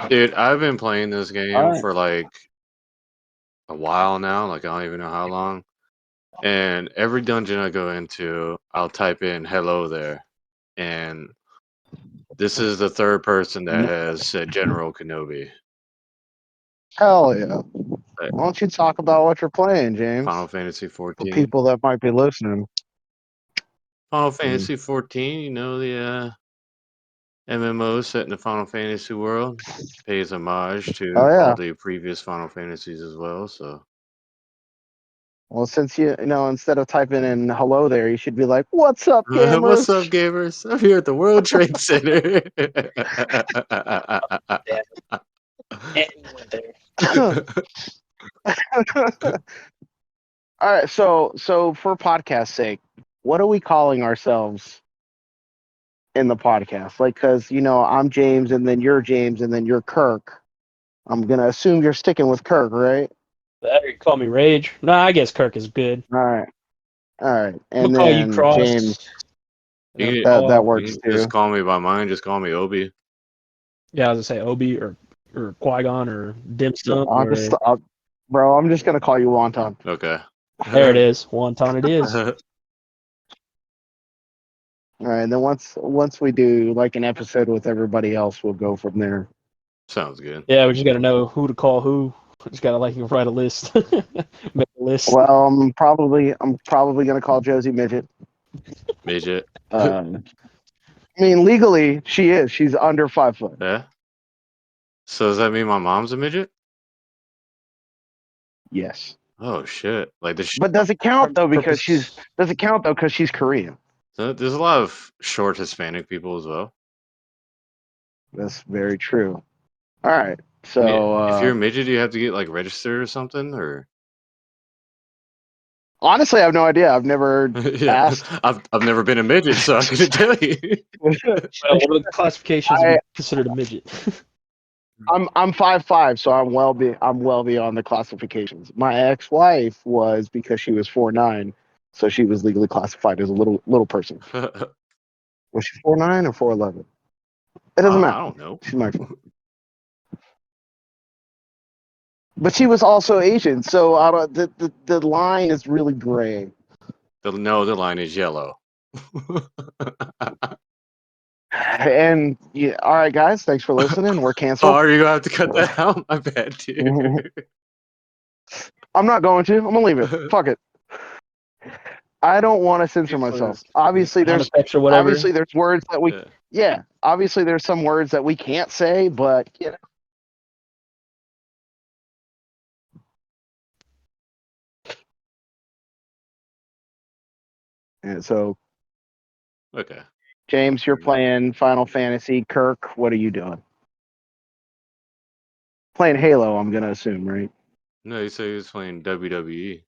Dude, I've been playing this All game right. for like a while now. Like I don't even know how long. And every dungeon I go into, I'll type in "hello there," and this is the third person that has said General Kenobi. Hell yeah. Like, Why don't you talk about what you're playing, James? Final Fantasy For 14. people that might be listening. Final Mm. Fantasy 14. You know the MMO set in the Final Fantasy world pays homage Oh to all yeah. the previous Final Fantasies as well. So, Well, since instead of typing in hello there, you should be like, "What's up, what's up, gamers?" gamers? I'm here at the World Trade Center. Damn it. And you went there. All right, so for podcast sake, what are we calling ourselves in the podcast? Like, because I'm James, and then you're James, and then you're Kirk. I'm gonna assume you're sticking with Kirk, right? That or you call me Rage. No, I guess Kirk is good. All right, I'm gonna and call you then Cross. James. And then That Paul. works You can just too. call me by mine. Just call me Obi. Yeah, I was gonna say Obi or Qui Gon or Dim Sum or Bro, I'm just gonna call you Wonton. Okay. there it is. Wonton it is. All right, and then once we do like an episode with everybody else, we'll go from there. Sounds good. Yeah, we just gotta know who to call who. Just gotta write a list. Make a list. Well, I'm probably gonna call Josie midget. Midget. I mean, legally, she is. She's under 5 foot. Yeah. So does that mean my mom's a midget? Yes, Oh shit! Like but does it count though? Because Purpose. she's Korean. there's a lot of short Hispanic people as well. That's very true. All right, I mean, so if you're a midget, do you have to get like registered or something, or honestly, I have no idea. I've never yeah, asked. I've never been a midget, so I couldn't tell you. Well, what are the classifications to I be considered a midget? I'm 5'5", so I'm well beyond the classifications. My ex-wife was because she was 4'9", so she was legally classified as a little person. Was she 4'9" or 4'11"? It doesn't I matter. don't know. She's my friend. But she was also Asian, so I don't, the line is really gray. No, the line is yellow. And yeah, all right, guys, thanks for listening. We're Oh, canceled. are you gonna have to cut that out? My bad, dude. I'm not going to. I'm gonna leave it. Fuck it. I don't want to censor myself. Obviously, Sound effects or whatever. there's words that we Yeah. yeah. Obviously, there's some words that we can't say, but And so, Okay. James, you're playing Final Fantasy. Kirk, what are you doing? Playing Halo, I'm gonna assume, right? No, you said he was playing WWE.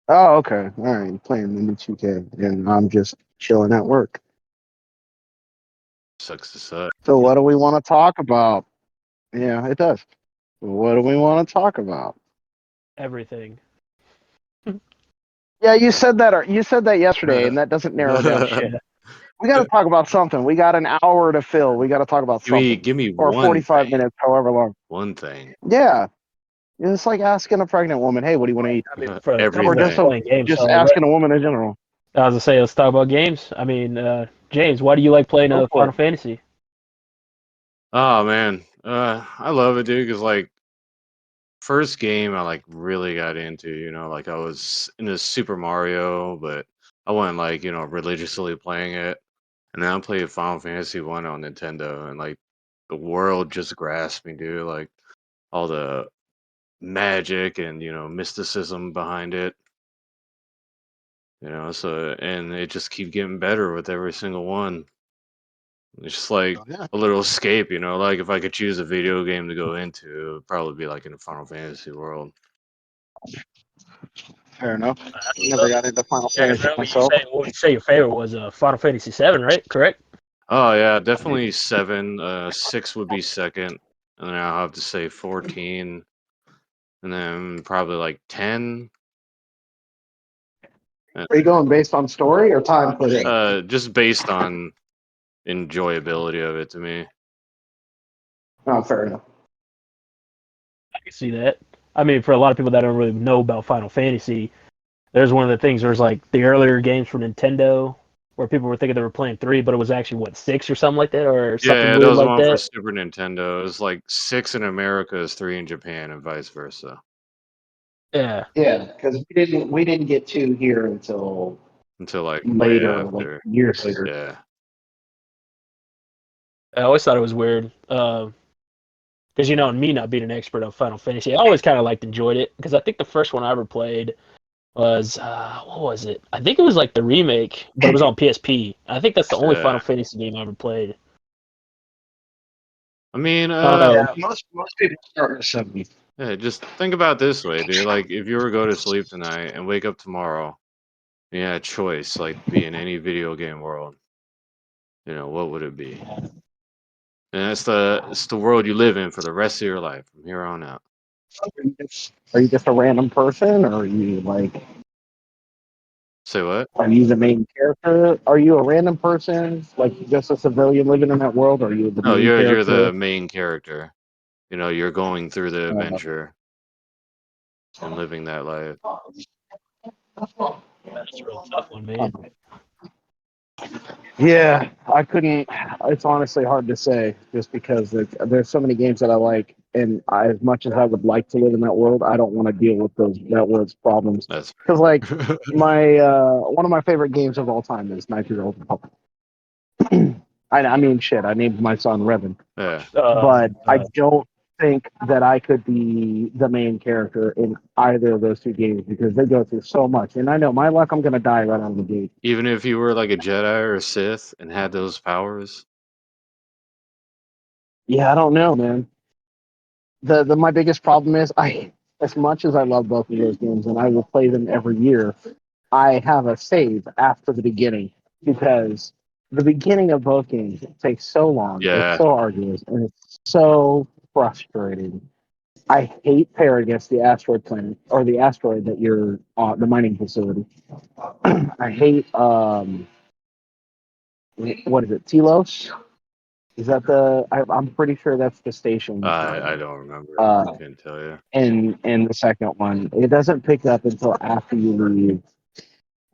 Oh, okay. All right, playing the new 2K, and I'm just chilling at work. Sucks to suck. So, what do we want to talk about? Yeah, it does. What do we want to talk about? Everything. Yeah, you said that. You said that yesterday, and that doesn't narrow down shit. We got to talk about something. We got an hour to fill. We got to talk about something. give me Or one 45 thing. minutes, however long. One thing. Yeah, it's like asking a pregnant woman, "Hey, what do you want to eat?" I mean, for Everything. Or playing games. just So asking a woman in general. I was gonna say, let's talk about games. I mean, James, why do you like playing Go for Final it. Fantasy? Oh man, I love it, dude. Cause like first game I like really got into. Like I was into Super Mario, but I wasn't like religiously playing it. And then I played Final Fantasy 1 on Nintendo, and like the world just grasped me, dude. Like all the magic and mysticism behind it. So and it just keep getting better with every single one. It's just like Yeah, a little escape, like if I could choose a video game to go into, it would probably be like in the Final Fantasy world. fair enough. Never got into Final Yeah, Fantasy myself. what would you say your favorite was Final Fantasy 7, right? Correct? Oh yeah, definitely 7. 6 would be second, and then I'll have to say 14, and then probably like 10. Are you going based on story or time put in? Just based on enjoyability of it to me. Oh, fair enough. I can see that. I mean, for a lot of people that don't really know about Final Fantasy, there's one of the things. There's like the earlier games for Nintendo where people were thinking they were playing 3, but it was actually what 6 or something like that, or something Yeah, that weird was the like one for that. Super Nintendo. It was like 6 in America is 3 in Japan, and vice versa. Yeah. Yeah, because we didn't get two here until Until like way later, like after. years later. Yeah, I always thought it was weird. Because me not being an expert on Final Fantasy, I always kind of enjoyed it because I think the first one I ever played was what was it? I think it was like the remake, but it was on PSP. I think that's the only yeah. Final Fantasy game I ever played. I mean, I don't know. Yeah, most people start in the 70s. yeah, just think about it this way, dude. Like, if you were to go to sleep tonight and wake up tomorrow, and you had a choice, like, be in any video game world, what would it be? And it's the world you live in for the rest of your life from here on out. Are you just a random person, or Say what? are you the main character? Are you a random person, like just a civilian living in that world? Or are you the No, main you're character? the main character. You're going through the Uh, adventure and living that life. That's a real tough one, man. yeah, I couldn't. It's honestly hard to say, just because there's so many games that I like, and as much as I would like to live in that world, I don't want to deal with that world's problems. That's Because like fair. my one of my favorite games of all time is 9 Year Old Republic. I mean, shit. I named my son Revan, Yeah, but I Uh, don't think that I could be the main character in either of those two games because they go through so much. And I know my luck, I'm gonna die right out of the gate. even if you were like a Jedi or a Sith and had those powers. Yeah, I don't know, man. The my biggest problem is as much as I love both of those games and I will play them every year, I have a save after the beginning because the beginning of both games takes so long. It's Yeah, so arduous and it's so frustrating. I hate Paragus, the asteroid planet, or the asteroid that you're on, the mining facility. I hate what is it, Telos? Is that I'm pretty sure that's the station. I don't remember. Uh, Can't tell you. and the second one, it doesn't pick up until after you leave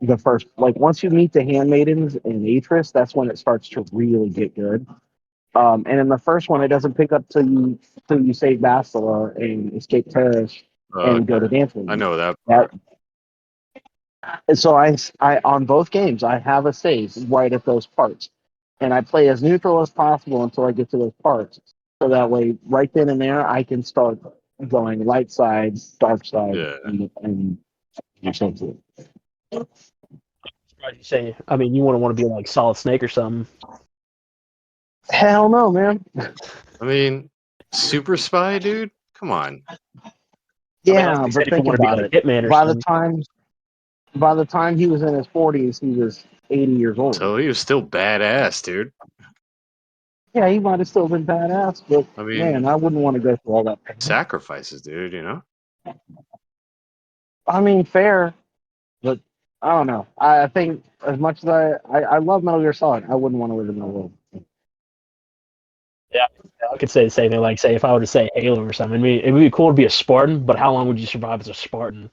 the first. Like once you meet the handmaidens in Atris, that's when it starts to really get good. And in the first one, it doesn't pick up till you save Bastila and escape Terrace and go to Okay, I Dancing. know that That part. and so I on both games I have a save right at those parts, and I play as neutral as possible until I get to those parts. So that way, right then and there, I can start going light side, dark side, Yeah, and so forth. surprised you say. I mean, you wouldn't want to be like Solid Snake or something. Hell no, man. I mean, Super Spy, dude. Come on. I mean, I was Yeah, gonna say but if you think want to be about like it. Hitman or By the something. time by the time he was in his 40s, he was 80 years old. So he was still badass, dude. Yeah, he might have still been badass, but I man, mean, I wouldn't want to go through all that pain. sacrifices, dude. I mean, fair, but I don't know. I think as much as I love Metal Gear Solid, I wouldn't want to live in that world. Yeah, I could say the same thing. Like, say if I were to say Halo or something, I mean, it would be cool to be a Spartan, but how long would you survive as a Spartan?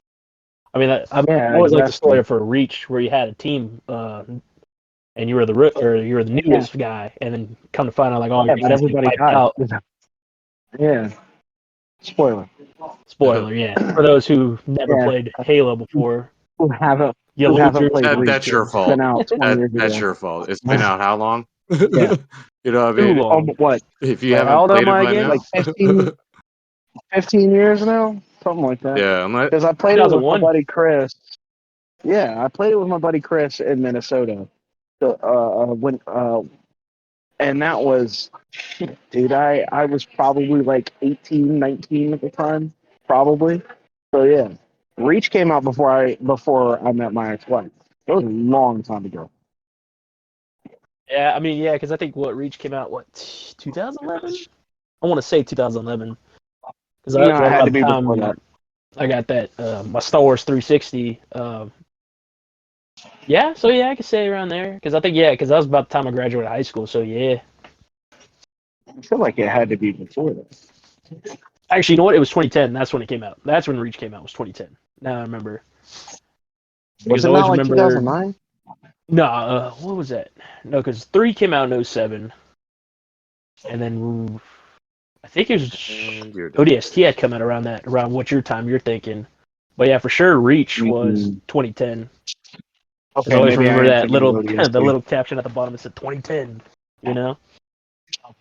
I mean, I Yeah, always like the story exactly. for Reach, where you had a team, and you were or you were the Yeah, newest guy, and then come to find out, like, all your yeah, but guys get everybody wiped died. out. Yeah, spoiler. Spoiler, yeah. For those who never Yeah, played Halo before, who haven't you who lose haven't your played That's Reach? your It's been fault. out 20 years That's ago. your fault. It's been out how long? Yeah. You know what I too mean? long. What? If you Like How haven't old am played it I by again? like now, 15 years now, something like that. yeah, unless Because I played it with my 2001. buddy Chris. Yeah, I played it with my buddy Chris in Minnesota. So, when and that was, dude, I was probably like 18, 19 at the time, probably. So yeah, Reach came out before I met my ex-wife. It was a long time ago. Yeah, I mean, yeah, because I think what Reach came out, what, 2011? I want to say 2011, because that No, was it right had about to the be before time that. I got that my Star Wars 360. Yeah, so yeah, I could say around there, because I think because that was about the time I graduated high school. So yeah, I feel like it had to be before that. Actually, you know what? It was 2010. That's when it came out. That's when Reach came out. Was 2010. Now I remember Was because I it not always like remember. 2009? No, what was that? No, because 3 came out in '07, and then I think it was And you're done. ODST had come out around what your time you're thinking. But yeah, for sure, Reach was Mm-hmm. 2010. Because I Okay, always maybe I remember am that thinking of little the ODST. little caption at the bottom that said 2010. You know.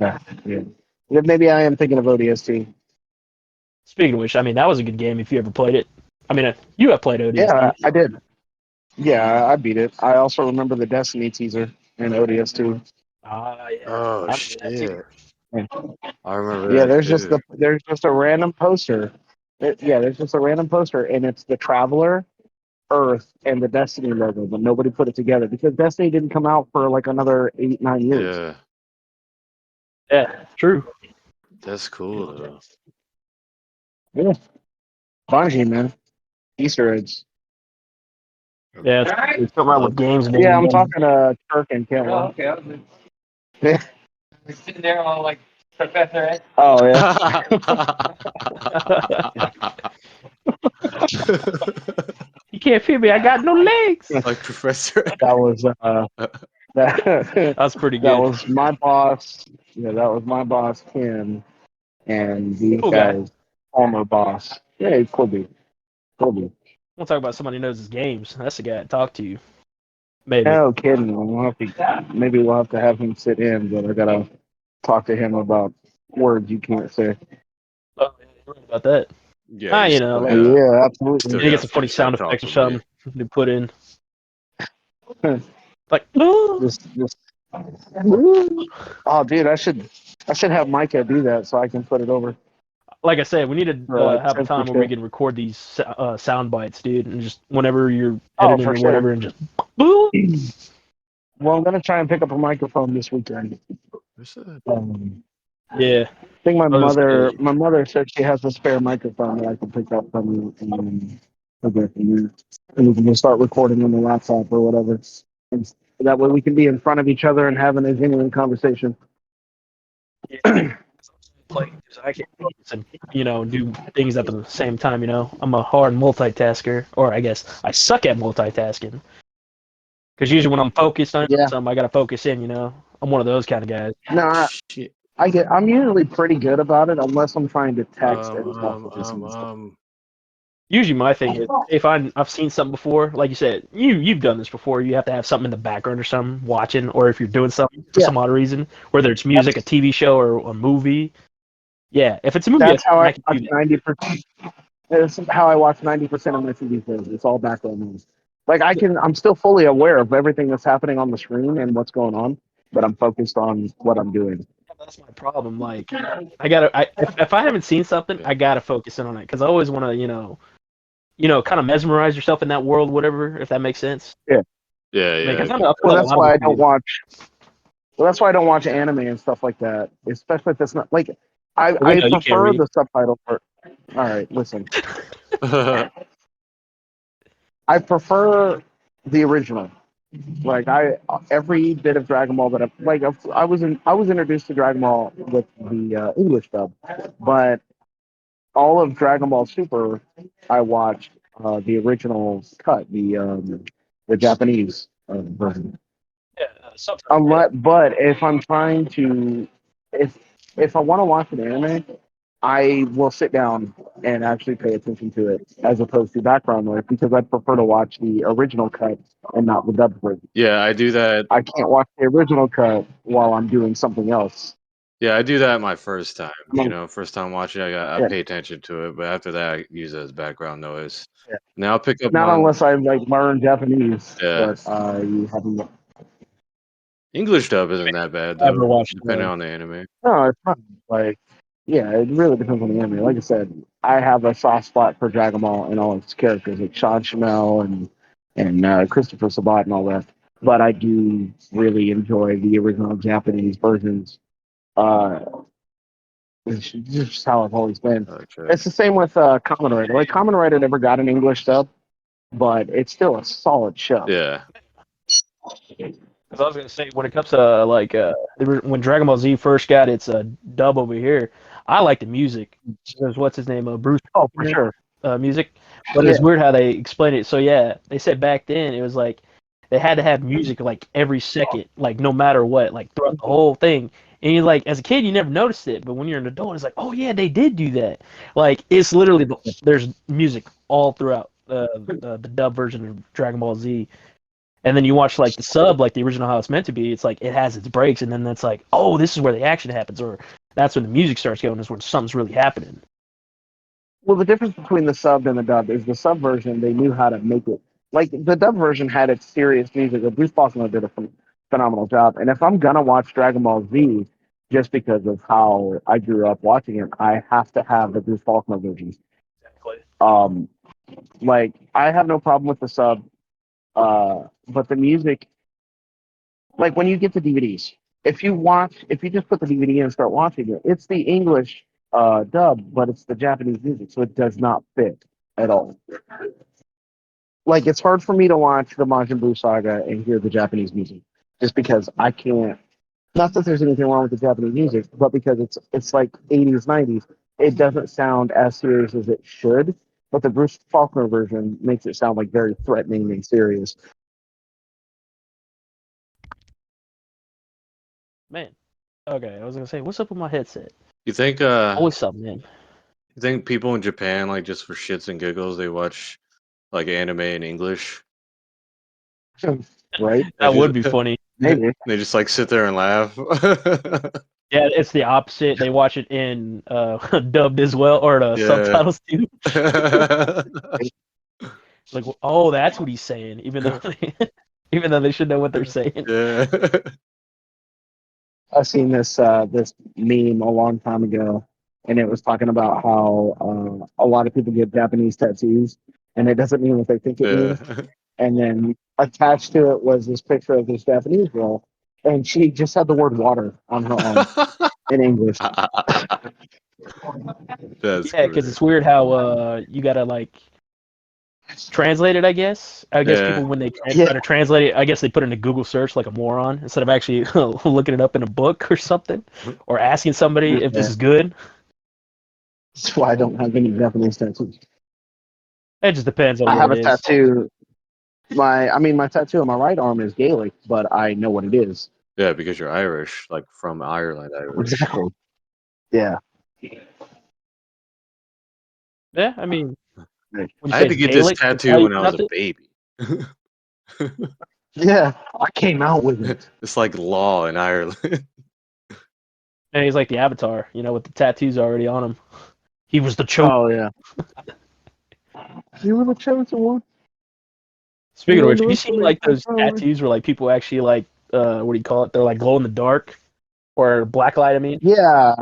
Okay, yeah. Then maybe I am thinking of ODST. Speaking of which, I mean that was a good game if you ever played it. I mean, you have played Yeah, ODST. I did. Yeah, I beat it. I also remember the Destiny teaser in ODS2. Ah, yeah, Oh I remember that too. shit! I remember Yeah, that too. there's just a random poster. There's just a random poster, and it's the Traveler, Earth, and the Destiny logo, but nobody put it together because Destiny didn't come out for like another 8, 9 years. Yeah, Yeah, true. that's cool though. Yeah, Bungie, man, Easter eggs. Yeah, it's something wrong with games and Yeah, I'm then talking to Kirk and Kim. Oh, okay. We're sitting there all like Professor X. Oh yeah. you can't feel me. I got no legs. Like Professor. That was that That's pretty that good. was my boss. Yeah, that was my boss Kim, and these Cool guy. guys former boss. Yeah, he's cool dude. Cool dude. We'll talk about somebody who knows his games. That's the guy to talk to you. Maybe. No kidding. Maybe we'll have to have him sit in, but I gotta talk to him about words you can't say. Oh, yeah, you're right about that. Yeah, you You know, still like got Yeah, still you absolutely. get got some funny fucking gotta sound talk effects or to me. something to put in. Like, oh, Just. Oh, dude, I should have Micah do that so I can put it over like I said, we need for to like have a time where we censorship. can record these sound bites, dude, and just whenever you're Oh, editing for or sure. whatever, and just. Boop. Well, I'm gonna try and pick up a microphone this weekend. What's that? Yeah, I think my I was gonna mother say, my mother said she has a spare microphone that I can pick up from you and go from there. And we can just start recording on the laptop or whatever. And that way we can be in front of each other and having a genuine conversation. yeah, play because I can't focus and do things at the same time. I'm a hard multitasker, or I guess I suck at multitasking. Because usually when I'm focused on Yeah. something, I gotta focus in. I'm one of those kind of guys. No, Shit. I'm usually pretty good about it unless I'm trying to text and talk to someone. Usually my thing is if I've seen something before, like you said, you've done this before. You have to have something in the background or something watching, or if you're doing something for Yeah. some odd reason, whether it's music, a TV show, or a movie. Yeah, if it's a movie, That's how I I can watch do that. 90%. That's how I watch 90% of my TV shows. It's all background noise. Like I'm still fully aware of everything that's happening on the screen and what's going on, but I'm focused on what I'm doing. That's my problem. Like, if I haven't seen something, I gotta focus in on it because I always want to, kind of mesmerize yourself in that world, whatever, if that makes sense. Yeah. Yeah, I mean, yeah, I because I get know I that. feel Well, like a that's lot of why I us don't do. watch. Well, that's why I don't watch anime and stuff like that. Especially if it's not like But we I know you can't prefer read. the subtitle for. All right, listen. I prefer the original. Like every bit of Dragon Ball that I was introduced to Dragon Ball with the English dub, but all of Dragon Ball Super I watched the original cut, the Japanese version. Yeah, subtitles. But if I'm trying to, if if I want to watch an anime, I will sit down and actually pay attention to it as opposed to background noise because I prefer to watch the original cut and not the dubbed version. Yeah, I do that. I can't watch the original cut while I'm doing something else. Yeah, I do that my first time. I'm- First time watching, I yeah, pay attention to it, but after that, I use it as background noise. yeah. Now I'll pick up Not on unless I like learn Japanese, yeah. but I haven't. English dub isn't that bad I ever though, watched. depending on the anime. No, it's fine. Like, yeah, it really depends on the anime. Like I said, I have a soft spot for Dragon Ball and all its characters, like Sean Schemmel and Christopher Sabat and all that. But I do really enjoy the original Japanese versions. Uh, it's just how I've always been. Okay. It's the same with Kamen Rider. Like Kamen Rider never got an English dub, but it's still a solid show. Yeah. Because I was gonna say, when it comes to when Dragon Ball Z first got its dub over here, I like the music. There's what's his name, Bruce Oh, for Wayne, sure. music. But Yeah. it's weird how they explain it. So yeah, they said back then it was like they had to have music like every second, like no matter what, like throughout the whole thing. And you like as a kid you never noticed it, but when you're an adult, it's like, oh yeah, they did do that. Like it's literally there's music all throughout the dub version of Dragon Ball Z. And then you watch like the sub, like the original how it's meant to be. It's like it has its breaks, and then that's like, oh, this is where the action happens, or that's when the music starts going, is when something's really happening. Well, the difference between the sub and the dub is the sub version, they knew how to make it. Like, the dub version had its serious music. Bruce Faulkner did a phenomenal job. And if I'm going to watch Dragon Ball Z, just because of how I grew up watching it, I have to have the Bruce Faulkner version. Exactly. Um, like, I have no problem with the sub, but the music, like when you get the DVDs, if you just put the DVD in and start watching it, it's the English dub, but it's the Japanese music, so it does not fit at all. Like it's hard for me to watch the Majin Buu saga and hear the Japanese music, just because I can't. Not that there's anything wrong with the Japanese music, but because it's like 80s, 90s, it doesn't sound as serious as it should. But the Bruce Faulkner version makes it sound like very threatening and serious. Man. Okay, I was gonna say, what's up with my headset? You think Always something, man. you think people in Japan, like, just for shits and giggles, they watch like anime in English? Right? They That just would be funny. Maybe. they just like sit there and laugh. Yeah, it's the opposite. They watch it in dubbed as well, or the Yeah. subtitles too. Like, oh, that's what he's saying, even though they should know what they're saying. Yeah. I seen this meme a long time ago, and it was talking about how a lot of people get Japanese tattoos, and it doesn't mean what they think it Yeah. means. And then attached to it was this picture of this Japanese girl, and she just had the word water on her arm in English. That's Yeah, because great. it's weird how you gotta like translate it. I guess. I guess Yeah. people when they Yeah, try to translate it, I guess they put it into Google search like a moron instead of actually looking it up in a book or something, or asking somebody if this yeah. is good. That's why I don't have any Japanese tattoos. It just depends on I what have it a is. tattoo. My tattoo on my right arm is Gaelic, but I know what it is. Yeah, because you're Irish, like from Ireland, Irish. Exactly. Yeah. Yeah, I mean, when you I say had to it's get this Gaelic, it's how tattoo you when I was pronounce a it. baby. Yeah. I came out with it. It's like law in Ireland. And he's like the Avatar, with the tattoos already on him. He was the chosen. Oh yeah. You were the chosen one. Speaking You of were which, the have you seen like those tattoos where like people actually like what do you call it? They're like glow in the dark or black light. I mean, Yeah.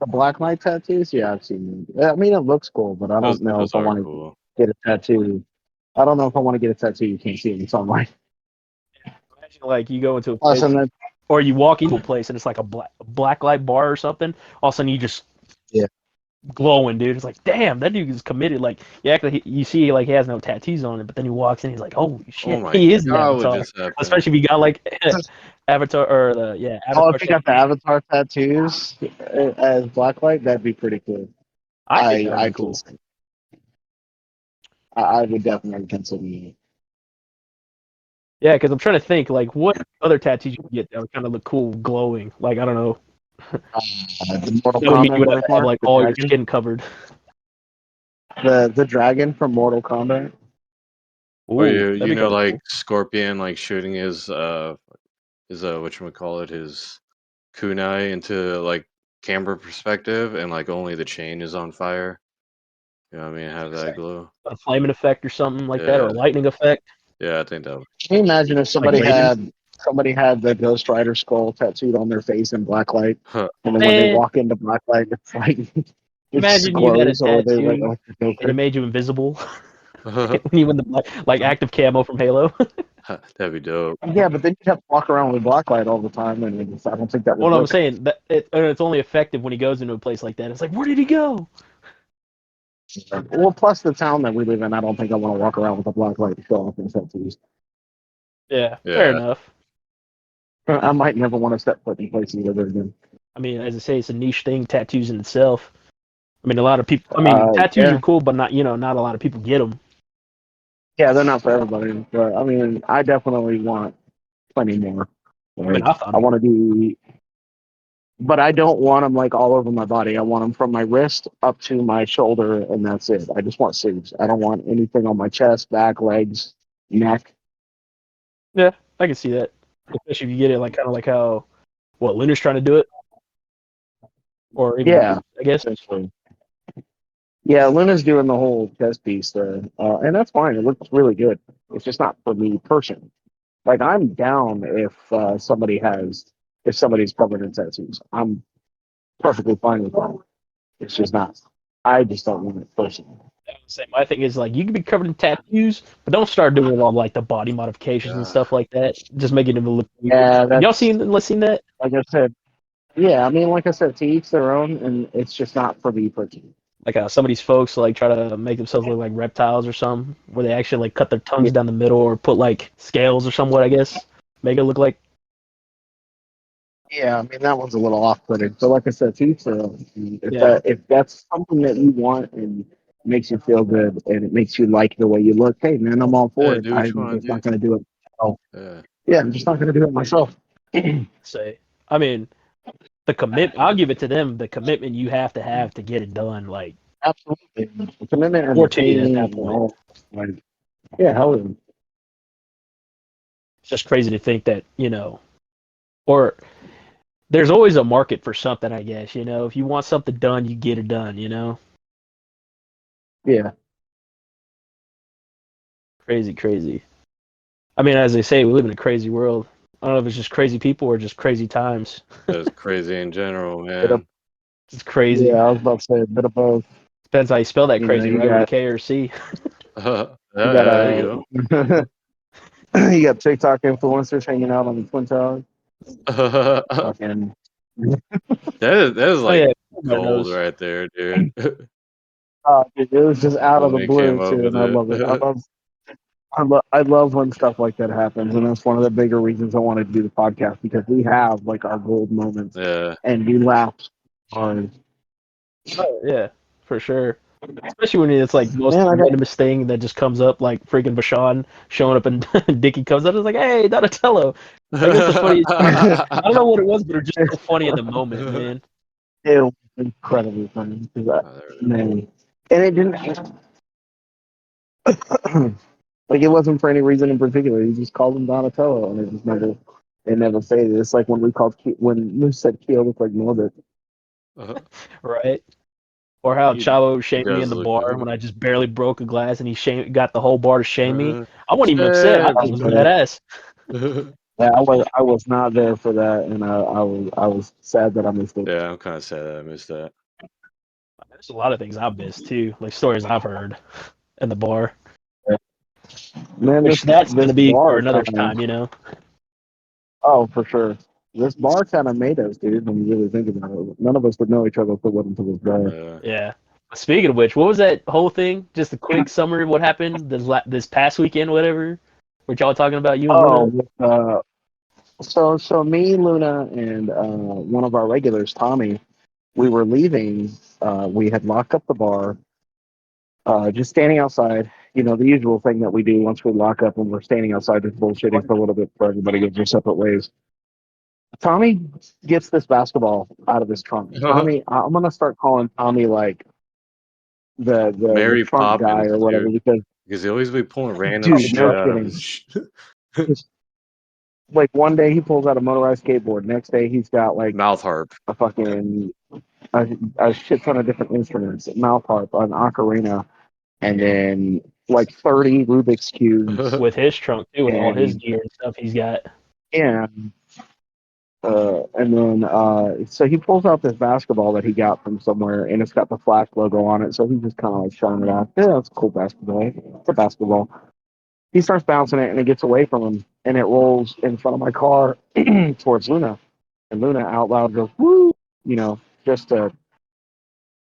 The black light tattoos? Yeah, I've seen them. I mean, it looks cool, but I Those don't know those if I are want to cool. get a tattoo. I don't know if I want to get a tattoo you can't see in sunlight. imagine like you go into a Plus, place and then, or you walk into a place and it's like a black light bar or something. All of a sudden you just yeah. glowing, dude. It's like, damn, that dude is committed. Like, you see, like he has no tattoos on it, but then he walks in, he's like, holy Oh shit, my he is the god, what Avatar. just happened? Especially if you got like Avatar or the Oh, Avatar if you got the tattoo. avatar tattoos as blacklight, that'd be pretty cool. I think that would I be could. cool. I would definitely consider it. Yeah, because I'm trying to think like what other tattoos you can get that would kind of look cool, glowing. Like I don't know. The Mortal That would mean you Kombat would have to have birthmark, like the all your dragon, skin covered. the dragon from Mortal Kombat. Or Ooh, you that'd be know, kind of like cool. Scorpion, like shooting his whatchamacallit, his kunai into like camera perspective, and like only the chain is on fire. You know what I mean? Have that glow. A flaming effect or something like that, or Yeah, a lightning effect, yeah, I think that. Can you imagine if like Raiden. somebody had the Ghost Rider skull tattooed on their face in black light, Huh. and then when they Man, walk into black light, it's like it just imagine you got a glows, or they tattoo like the and it Joker. made you invisible when you went the like active camo from Halo. That'd be dope. Yeah, but then you'd have to walk around with black light all the time, and I don't think that Well, would no, I'm look. saying that it's only effective when he goes into a place like that. It's like, where did he go? Well, plus the town that we live in, I don't think I want to walk around with a black light to show off my tattoos. Yeah, fair Yeah, enough. I might never want to step foot in places ever again. I mean, as I say, it's a niche thing, tattoos in itself. I mean, a lot of people. I mean, tattoos are Yeah, cool, but not a lot of people get them. yeah, they're not for everybody, but I mean, I definitely want plenty more. I mean, Like, I thought I about want to do, but I don't want them like all over my body. I want them from my wrist up to my shoulder, and that's it. I just want sleeves. I don't want anything on my chest, back, legs, neck. it. Yeah, I can see that, especially if you get it like kind of like how Luna's trying to do it, or even Yeah, I guess. essentially. Yeah, Luna's doing the whole chest piece there, and that's fine. It looks really good. It's just not for me personally. Like I'm down if if somebody's covered in tattoos. I'm perfectly fine with that. It's just not. I just don't want it personally. Same. My thing is like you can be covered in tattoos, but don't start doing all like the body modifications and Yeah. stuff like that. Just making it look weird. Yeah, Have y'all that's seen that? like I said. Yeah, I mean, like I said, to each their own, and it's just not for me personally. Like some of these folks like try to make themselves look like reptiles or something, where they actually like cut their Yeah, tongues down the middle or put like scales or somewhat. I guess make it look like yeah, I mean that one's a little off-putting. So, like I said, to each their own. yeah, If that's something that you want and makes you feel good and it makes you like the way you look, hey man, I'm all for Yeah, it. do what you I'm want just to not do. going to do it. Oh, Yeah. yeah, I'm just not going to do it myself. say. I mean, the commit. I'll give it to them. The commitment you have to get it done. Like Absolutely, the commitment and the 14 at pain that and point. all. Like, yeah, hell, yeah. It's just crazy to think that or there's always a market for something. I guess if you want something done, you get it done. Yeah. Crazy, crazy. I mean, as they say, we live in a crazy world. I don't know if it's just crazy people or just crazy times. That's crazy in general, Bit of, man. It's crazy. yeah, I was about to say a bit of both. Depends how you spell that You know, crazy, right? With a K or a C. Yeah, you got there you you got TikTok influencers hanging out on the Twin Towers. go. Fucking, That is Oh like yeah, everybody gold knows. right there, dude. dude, it was just out of When the they came blue up too, with and I love it. it. I love when stuff like that happens, and that's one of the bigger reasons I wanted to do the podcast because we have like our gold moments, Yeah. and we laugh hard. Oh, yeah, for sure. Especially when it's like the most Man, I got randomest thing that just comes up, like freaking Bashan showing up and Dickie comes up. It's like, hey, Donatello. Like it's the funniest shit. I don't know what it was, but it was just so funny in the moment, man. it was incredibly funny because Oh, there it is. man, and it didn't like it wasn't for any reason in particular. He just called him Donatello, and it just never they never faded. It's like when we called when Moose said Keo looked like Norbert. Uh, Right? Or how he, Chavo he shamed me in does the look bar good. when I just barely broke a glass and got the whole bar to shame me. I wasn't even upset. I just Shit. was mad ass. Yeah, I was not there for that, and I was sad that I missed it. Yeah, I'm kind of sad that I missed that. There's a lot of things I've missed too, like stories I've heard in the bar. Man, Which that's this gonna be for bar another kind of time. oh for sure. This bar kind of made us, dude. When you really think about it, none of us would know each other if it wasn't for this bar. Yeah. Speaking of which, what was that whole thing? Just a quick summary of what happened this past weekend, whatever. What y'all talking about? You and Luna? Oh, so me, Luna, and one of our regulars, Tommy, we were leaving. We had locked up the bar, just standing outside. You know, the usual thing that we do once we lock up and we're standing outside, just bullshitting for a little bit before everybody goes their separate ways. Tommy gets this basketball out of his trunk. Yeah. Tommy, I'm gonna start calling Tommy like the Mary trunk guy Poppins, or whatever dude. because Because he always be pulling random dude, shit no out of kidding. his. Like one day he pulls out a motorized skateboard. Next day he's got like Mouth harp. a fucking a shit ton of different instruments, mouth harp, an ocarina, and then like 30 Rubik's cubes. With his trunk too, with all his And gear and stuff he's got. and so he pulls out this basketball that he got from somewhere, and it's got the Flash logo on it. So he's just kind of like showing it off. Yeah, it's a cool basketball. It's a basketball. He starts bouncing it, and it gets away from him, and it rolls in front of my car towards Luna. And Luna out loud goes, "Woo!" You know, just to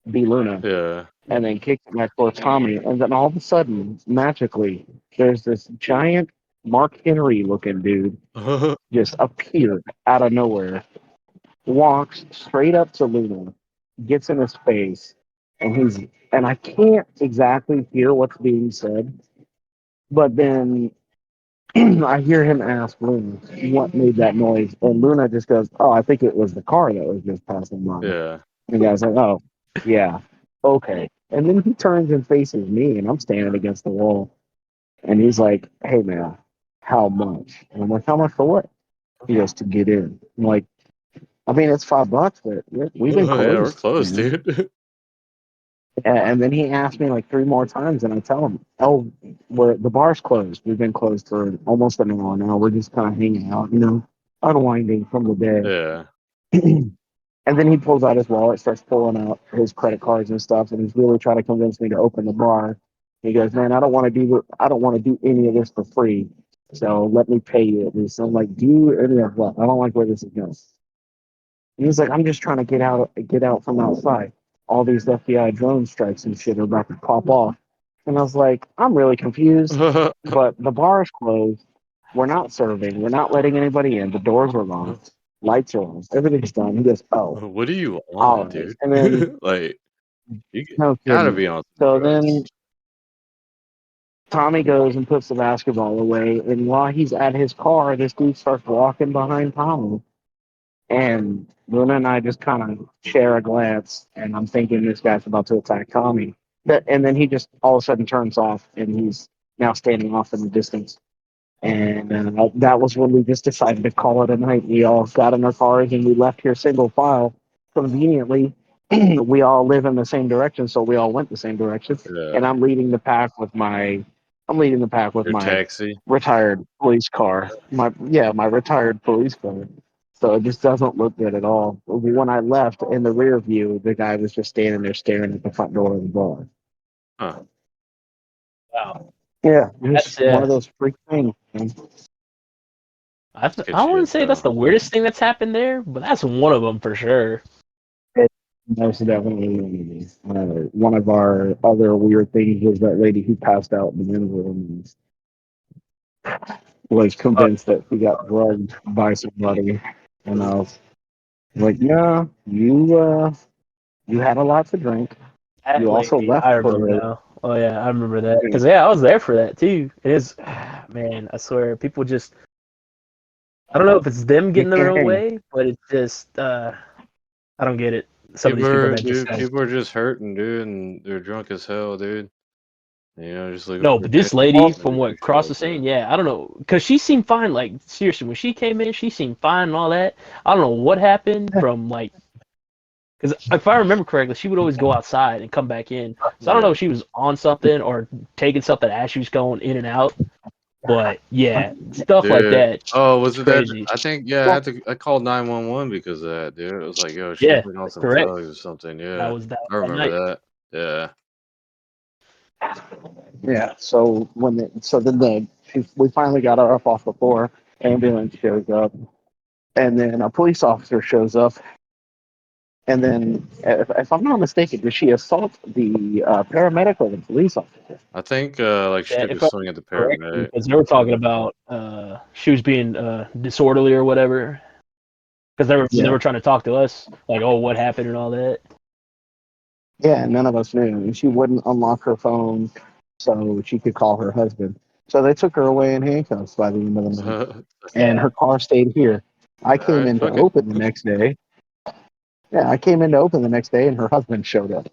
be Luna, Yeah. and then kicks it back towards Tommy. And then all of a sudden, magically, there's this giant Mark Henry looking dude just appeared out of nowhere, walks straight up to Luna, gets in his face, and I can't exactly hear what's being said, but then I hear him ask Luna what made that noise, and Luna just goes, "Oh, I think it was the car that was just passing by." And Yeah. the guy's like, "Oh, yeah, okay." And then he turns and faces me, and I'm standing against the wall, and he's like, "Hey, man, how much?" And I'm like, "How much for what?" He goes, "To get in." I'm like, "I mean, it's $5, but we've been Yeah, we're closed, close, man." dude. And then he asked me like three more times, and I tell him, "Oh, the bar's closed. We've been closed for almost an hour now. We're just kind of hanging out, unwinding from the day." Yeah. And then he pulls out his wallet, starts pulling out his credit cards and stuff, and he's really trying to convince me to open the bar. He goes, "Man, I don't want to do any of this for free. So let me pay you at least." I'm like, "Do any of what? I don't like where this is going." And he's like, "I'm just trying to get out from outside. All these FBI drone strikes and shit are about to pop off." And I was like, "I'm really confused, but the bar is closed. We're not serving. We're not letting anybody in. The doors are locked. Lights are on. Everything's done." He goes, "Oh, What do you all want, right." dude? And then, Like, no gotta kidding. be on some So drugs. then Tommy goes and puts the basketball away. And while he's at his car, this dude starts walking behind Tommy. And Luna and I just kind of share a glance. And I'm thinking this guy's about to attack Tommy. And then he just all of a sudden turns off and he's now standing off in the distance. And that was when we just decided to call it a night. We all got in our cars and we left here single file. Conveniently, we all live in the same direction, so we all went the same direction. And Yeah. I'm leading the pack with Your my taxi. retired police car. My retired police car. So it just doesn't look good at all. When I left in the rear view, the guy was just standing there staring at the front door of the bar. Huh. Wow. Yeah, it was That's one of those freak things, man. I Get you wouldn't good say that's though. the weirdest thing that's happened there, but that's one of them for sure. It most definitely one of our other weird things was that lady who passed out in the men's room and was Oh, convinced that she got drugged by somebody. And I was like, "Yeah, you had a lot to drink. that You also lady, I left remember for now. Oh yeah, I remember that because yeah, I was there for that too. It is, man. I swear, people just. I don't know if it's them you getting their can't own hang." way, but it's just. I don't get it. Some of these people that just have. People are just hurting, dude, and they're drunk as hell, dude. Just looking No, for but this attention lady, Well, from and what shit Cross like was that. saying, yeah, I don't know, because she seemed fine. Like seriously, when she came in, she seemed fine and all that. I don't know what happened from like, because if I remember correctly, she would always go outside and come back in. So I don't know Yeah. if she was on something or taking something as she was going in and out. But yeah, stuff like Dude. that, Oh, was it's it that? crazy. I think yeah. well, I called 911 because of that, dude. It was like, yo, she was Yeah, like on some correct. drugs or something. That Yeah, was that I that remember night. that. Yeah. yeah. So then we finally got her up off the floor. Ambulance shows up, and then a police officer shows up. And then, if I'm not mistaken, did she assault the paramedic or the police officer? I think like she Yeah, took a if I'm swing at the correct, paramedic. because they were talking about she was being disorderly or whatever. Because they Yeah. were trying to talk to us, like, oh, what happened and all that. Yeah, none of us knew. And she wouldn't unlock her phone so she could call her husband. So they took her away in handcuffs by the end of the night. All And Yeah. her car stayed here. I came right, in to fuck it. open the next day. Yeah, I came in to open the next day, and her husband showed up.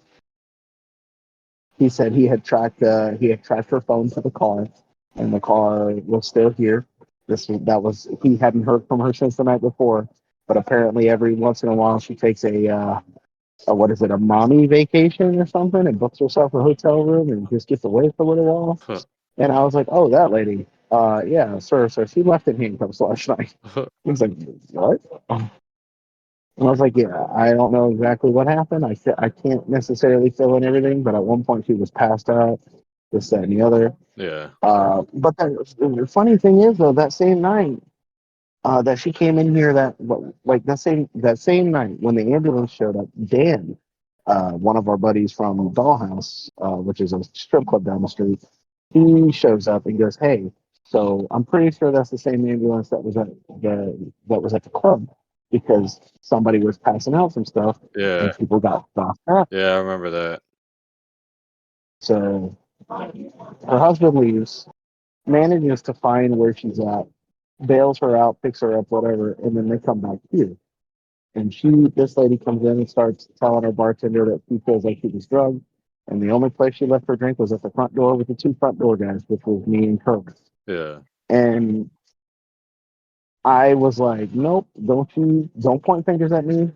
He said he had tracked her phone to the car, and the car was still here. That was he hadn't heard from her since the night before, but apparently every once in a while she takes a what is it, a mommy vacation or something, and books herself a hotel room and just gets away for a little while. And I was like, "Oh, that lady, yeah, sir. So she left in handcuffs last night." He was like, "What?" And I was like, "Yeah, I don't know exactly what happened. I can't necessarily fill in everything, but at one point she was passed out, this, that, and the other." Yeah. But the funny thing is, though, that same night that she came in here, like that same night when the ambulance showed up, Dan, one of our buddies from Dollhouse, which is a strip club down the street, he shows up and goes, "Hey." So I'm pretty sure that's the same ambulance that was at the club because somebody was passing out some stuff Yeah. and people got knocked out. Yeah, I remember that. So her husband leaves, manages to find where she's at, bails her out, picks her up, whatever, and then they come back here. And this lady comes in and starts telling our bartender that she feels like she was drugged. And the only place she left her drink was at the front door with the two front door guys, which was me and Kirk. Yeah. And I was like, nope, don't point fingers at me.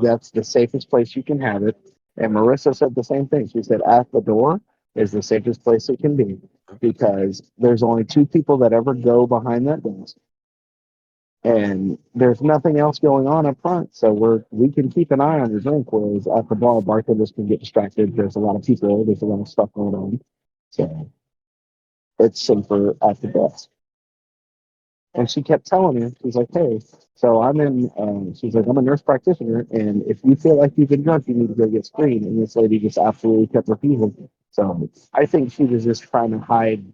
That's the safest place you can have it. And Marissa said the same thing. She said, at the door is the safest place it can be because there's only two people that ever go behind that desk. And there's nothing else going on up front. So we can keep an eye on your drink, whereas at the bar, bartenders can get distracted. There's a lot of people, there's a lot of stuff going on. So it's safer at the desk. And she kept telling me, she's like, hey, so she's like, I'm a nurse practitioner, and if you feel like you've been drugged, you need to go get screened. And this lady just absolutely kept refusing. So I think she was just trying to hide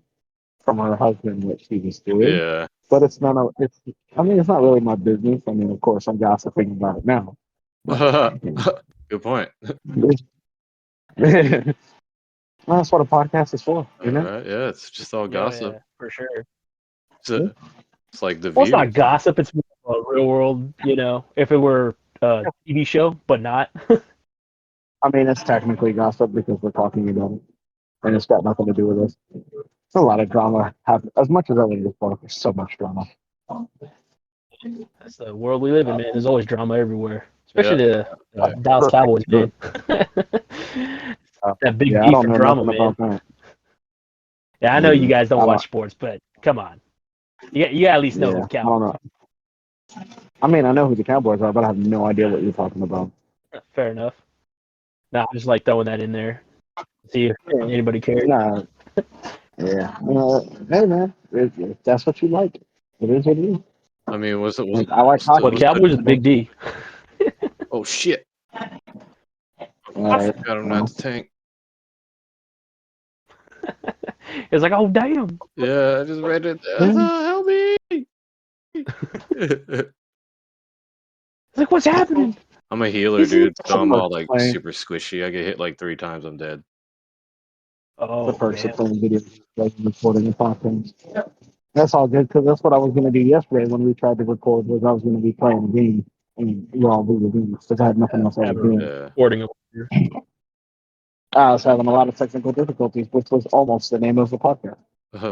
from her husband what she was doing. Yeah. But it's not, it's not really my business. I mean, of course, I'm gossiping about it now. But, Good point. that's what a podcast is for, All right. Yeah, it's just all Oh gossip. yeah, for sure. It's like The Well, it's View. not gossip. It's more a real world. If it were a TV show, but not. I mean, it's technically gossip because we're talking about it, and it's got nothing to do with us. It's a lot of drama. As much as I like this sport, there's so much drama. That's the world we live in, man. There's always drama everywhere, Yeah. especially the Dallas Cowboys, man. That big Yeah, I beef don't for know drama, nothing man. about that. Yeah, I know you Yeah, guys don't I watch don't. sports, but come on, you at least know Yeah, who I Cowboys. don't know. I mean, I know who the Cowboys are, but I have no idea what you're talking about. Fair enough. Nah, I just like throwing that in there. See if anybody cares. Nah, yeah. Hey, man, if that's what you like, it is what it is. I mean, was it? Like, I like Still, What hockey. Cowboys or the Big D? oh shit! I Right. forgot I'm not the tank. It's like, oh damn! Yeah, I just read it. Help me! It's like, what's happening? I'm a healer, He's dude. So I'm perks all of like playing, super squishy. I get hit like 3 times, I'm dead. the Oh perks of damn! playing video games, like recording and talking. That's all good because that's what I was going to do yesterday when we tried to record. Was I was going to be playing a game and you all do the games because I had nothing else I was Have a doing. Yeah. recording over here. I was having a lot of technical difficulties, which was almost the name of the podcast. What are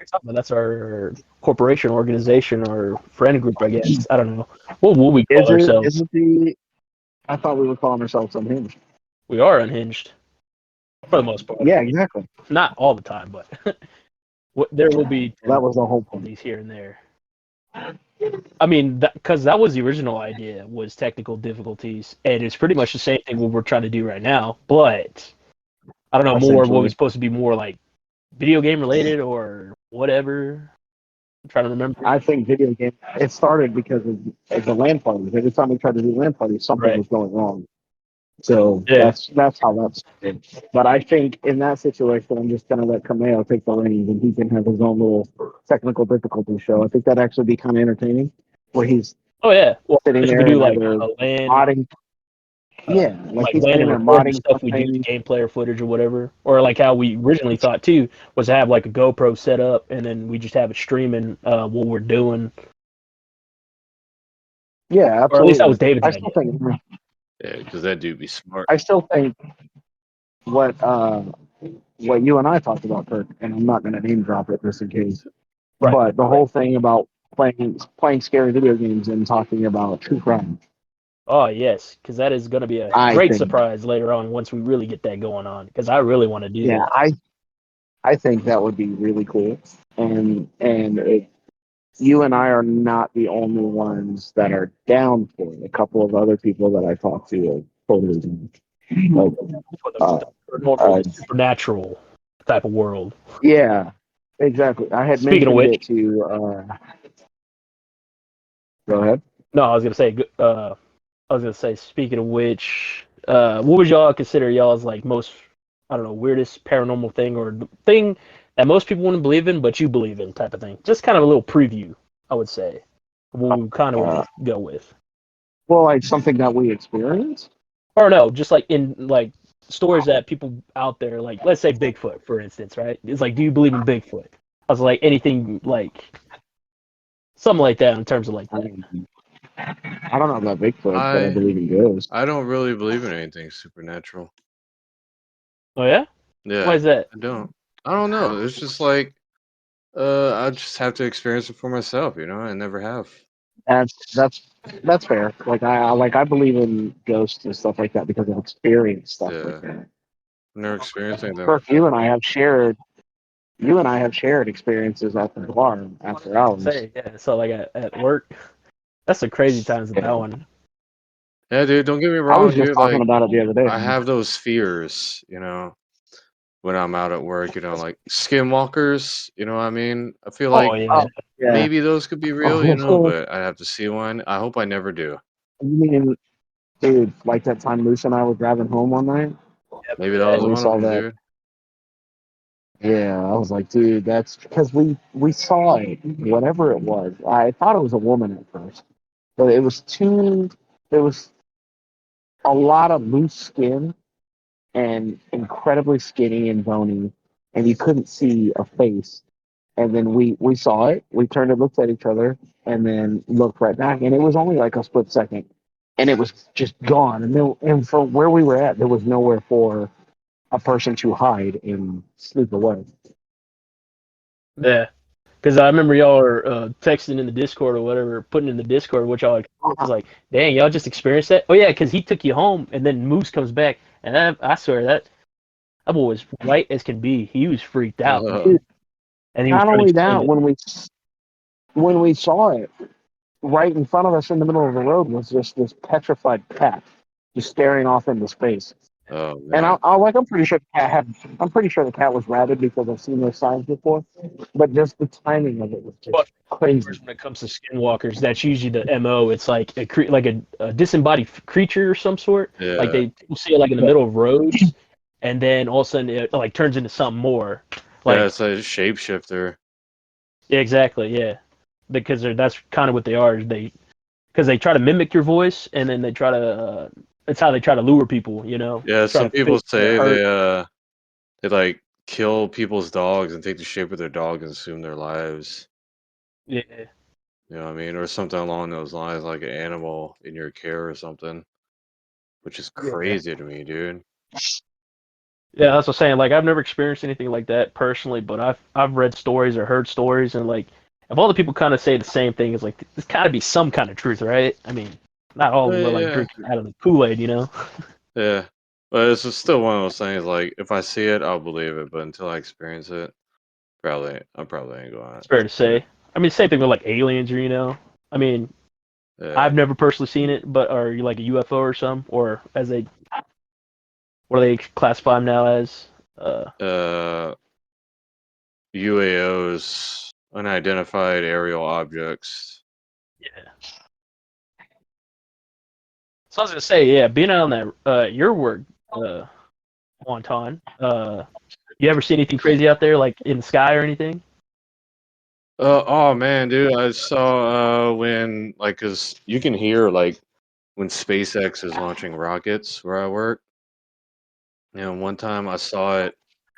you talking about? That's our corporation, organization, or friend group, I guess. I don't know. What will we call Is it? ourselves? Is it the? I thought we were calling ourselves Unhinged. We are unhinged for the most part. Yeah, exactly. Not all the time, but there will be That was the whole point. difficulties here and there. I mean, because that was the original idea, was technical difficulties, and it's pretty much the same thing what we're trying to do right now. But I don't know, more what was Essentially, supposed to be more like video game related or whatever. I'm trying to remember. I think video game. It started because of the LAN parties. Every time we tried to do LAN parties, something Right. was going wrong. So Yeah. that's how that started. But I think in that situation, I'm just gonna let Kameo take the reins and he can have his own little technical difficulty show. I think that'd actually be kind of entertaining, where he's Oh yeah. Well, sitting if we there do and like either a LAN, modding. Yeah, like like he's LAN sitting and there recording modding stuff we do, something. gameplay or footage or whatever, or like how we originally thought too was to have like a GoPro set up and then we just have it streaming what we're doing, Yeah, or at least that was absolutely. David's I idea. still think. Yeah, because that dude be smart. I still think what you and I talked about, Kirk, and I'm not going to name drop it just in case. Right. But the whole thing about playing scary video games and talking about true crime, Oh yes, because that is going to be a I great think, surprise later on once we really get that going on. Because I really want to do yeah, that. I think that would be really cool. And you and I are not the only ones that are down for it. A couple of other people that I talked to are totally down. Like, For uh, the normal supernatural type of world. yeah, exactly. I had Speaking of mentioned which, it to. Go ahead. no, I was gonna say. Speaking of which, what would y'all consider y'all's like most, I don't know, weirdest paranormal thing or thing that most people wouldn't believe in, but you believe in, type of thing. Just kind of a little preview, I would say, what we kind of want Uh, to go with. well, like something that we experienced. Or no, just like in like stories that people out there, like let's say Bigfoot, for instance, right? It's like, do you believe in Bigfoot? I was like anything like something like that in terms of like I that. mean, I don't know about Bigfoot, but I I believe in ghosts. I don't really believe in anything supernatural. Oh yeah, why Yeah, is that? I don't. I don't know. It's just like I just have to experience it for myself. I never have. That's that's that's fair. Like I believe in ghosts and stuff like that because I've experienced stuff like Yeah, that. never experienced anything like Kirk, that. you and I have shared experiences at the bar I was after just gonna hours. say, yeah. So like at work, that's the crazy times with that Yeah. one. Yeah, dude. Don't get me I was wrong, just dude. talking Like about it the other day. I have those fears. When I'm out at work. Like skinwalkers. You know what I mean? I feel Oh like yeah, Oh, yeah. maybe those could be real. Oh, But I have to see one. I hope I never do. you mean, dude, like that time Luce and I were driving home one night yep, Maybe that yeah. was and we one of saw them, that. dude. Yeah, I was like, dude, that's because we saw it, whatever it was. I thought it was a woman at first, but it was two. There was a lot of loose skin and incredibly skinny and bony, and you couldn't see a face. And then we saw it. We turned and looked at each other, and then looked right back, and it was only like a split second, and it was just gone. And for where we were at, there was nowhere for a person to hide and sleep away. Yeah, because I remember y'all were texting in the Discord or whatever, putting in the Discord, which y'all was like, "Dang, y'all just experienced that." Oh yeah, because he took you home, and then Moose comes back, and I swear that boy was white as can be. He was freaked out, man, and he was Not trying to only explain that, it. when we saw it, right in front of us in the middle of the road was just this petrified cat, just staring off into space. Oh And man. I'm pretty sure the cat was rabid because I've seen those signs before. But just the timing of it was But just of course, crazy. when it comes to skinwalkers, that's usually the MO. It's like a disembodied creature or some sort. Like Yeah. they people see it like in the Yeah, middle of roads, and then all of a sudden it like turns into something more. Yeah, Like it's a shapeshifter. yeah, exactly, yeah. Because that's kind of what they are. Because they try to mimic your voice, and then they try to. It's how they try to lure people. Yeah, Try some to people fit or say hurt. they like kill people's dogs and take the shape of their dog and assume their lives. Yeah, You know what I mean? Or something along those lines, like an animal in your care or something, which is yeah. crazy to me, dude. Yeah, that's what I'm saying. Like, I've never experienced anything like that personally, but I've read stories or heard stories, and like, if all the people kind of say the same thing, it's like there's got to be some kind of truth, right? I mean, not all of them are like Yeah, drinking out of the Kool-Aid, you know? yeah. But it's just still one of those things. Like, if I see it, I'll believe it. But until I experience it, I probably ain't going It's fair to to. say. I mean, same thing with like aliens, or I mean, Yeah. I've never personally seen it, but are you like a UFO or some, or as they what do they classify them now as? Uh, UAOs, unidentified aerial objects. Yeah. So I was gonna say, yeah, being out on that your work, uh, Wonton, you ever see anything crazy out there, like in the sky or anything? Oh man, dude, I saw when like, cause you can hear like when SpaceX is launching rockets where I work. One time I saw it,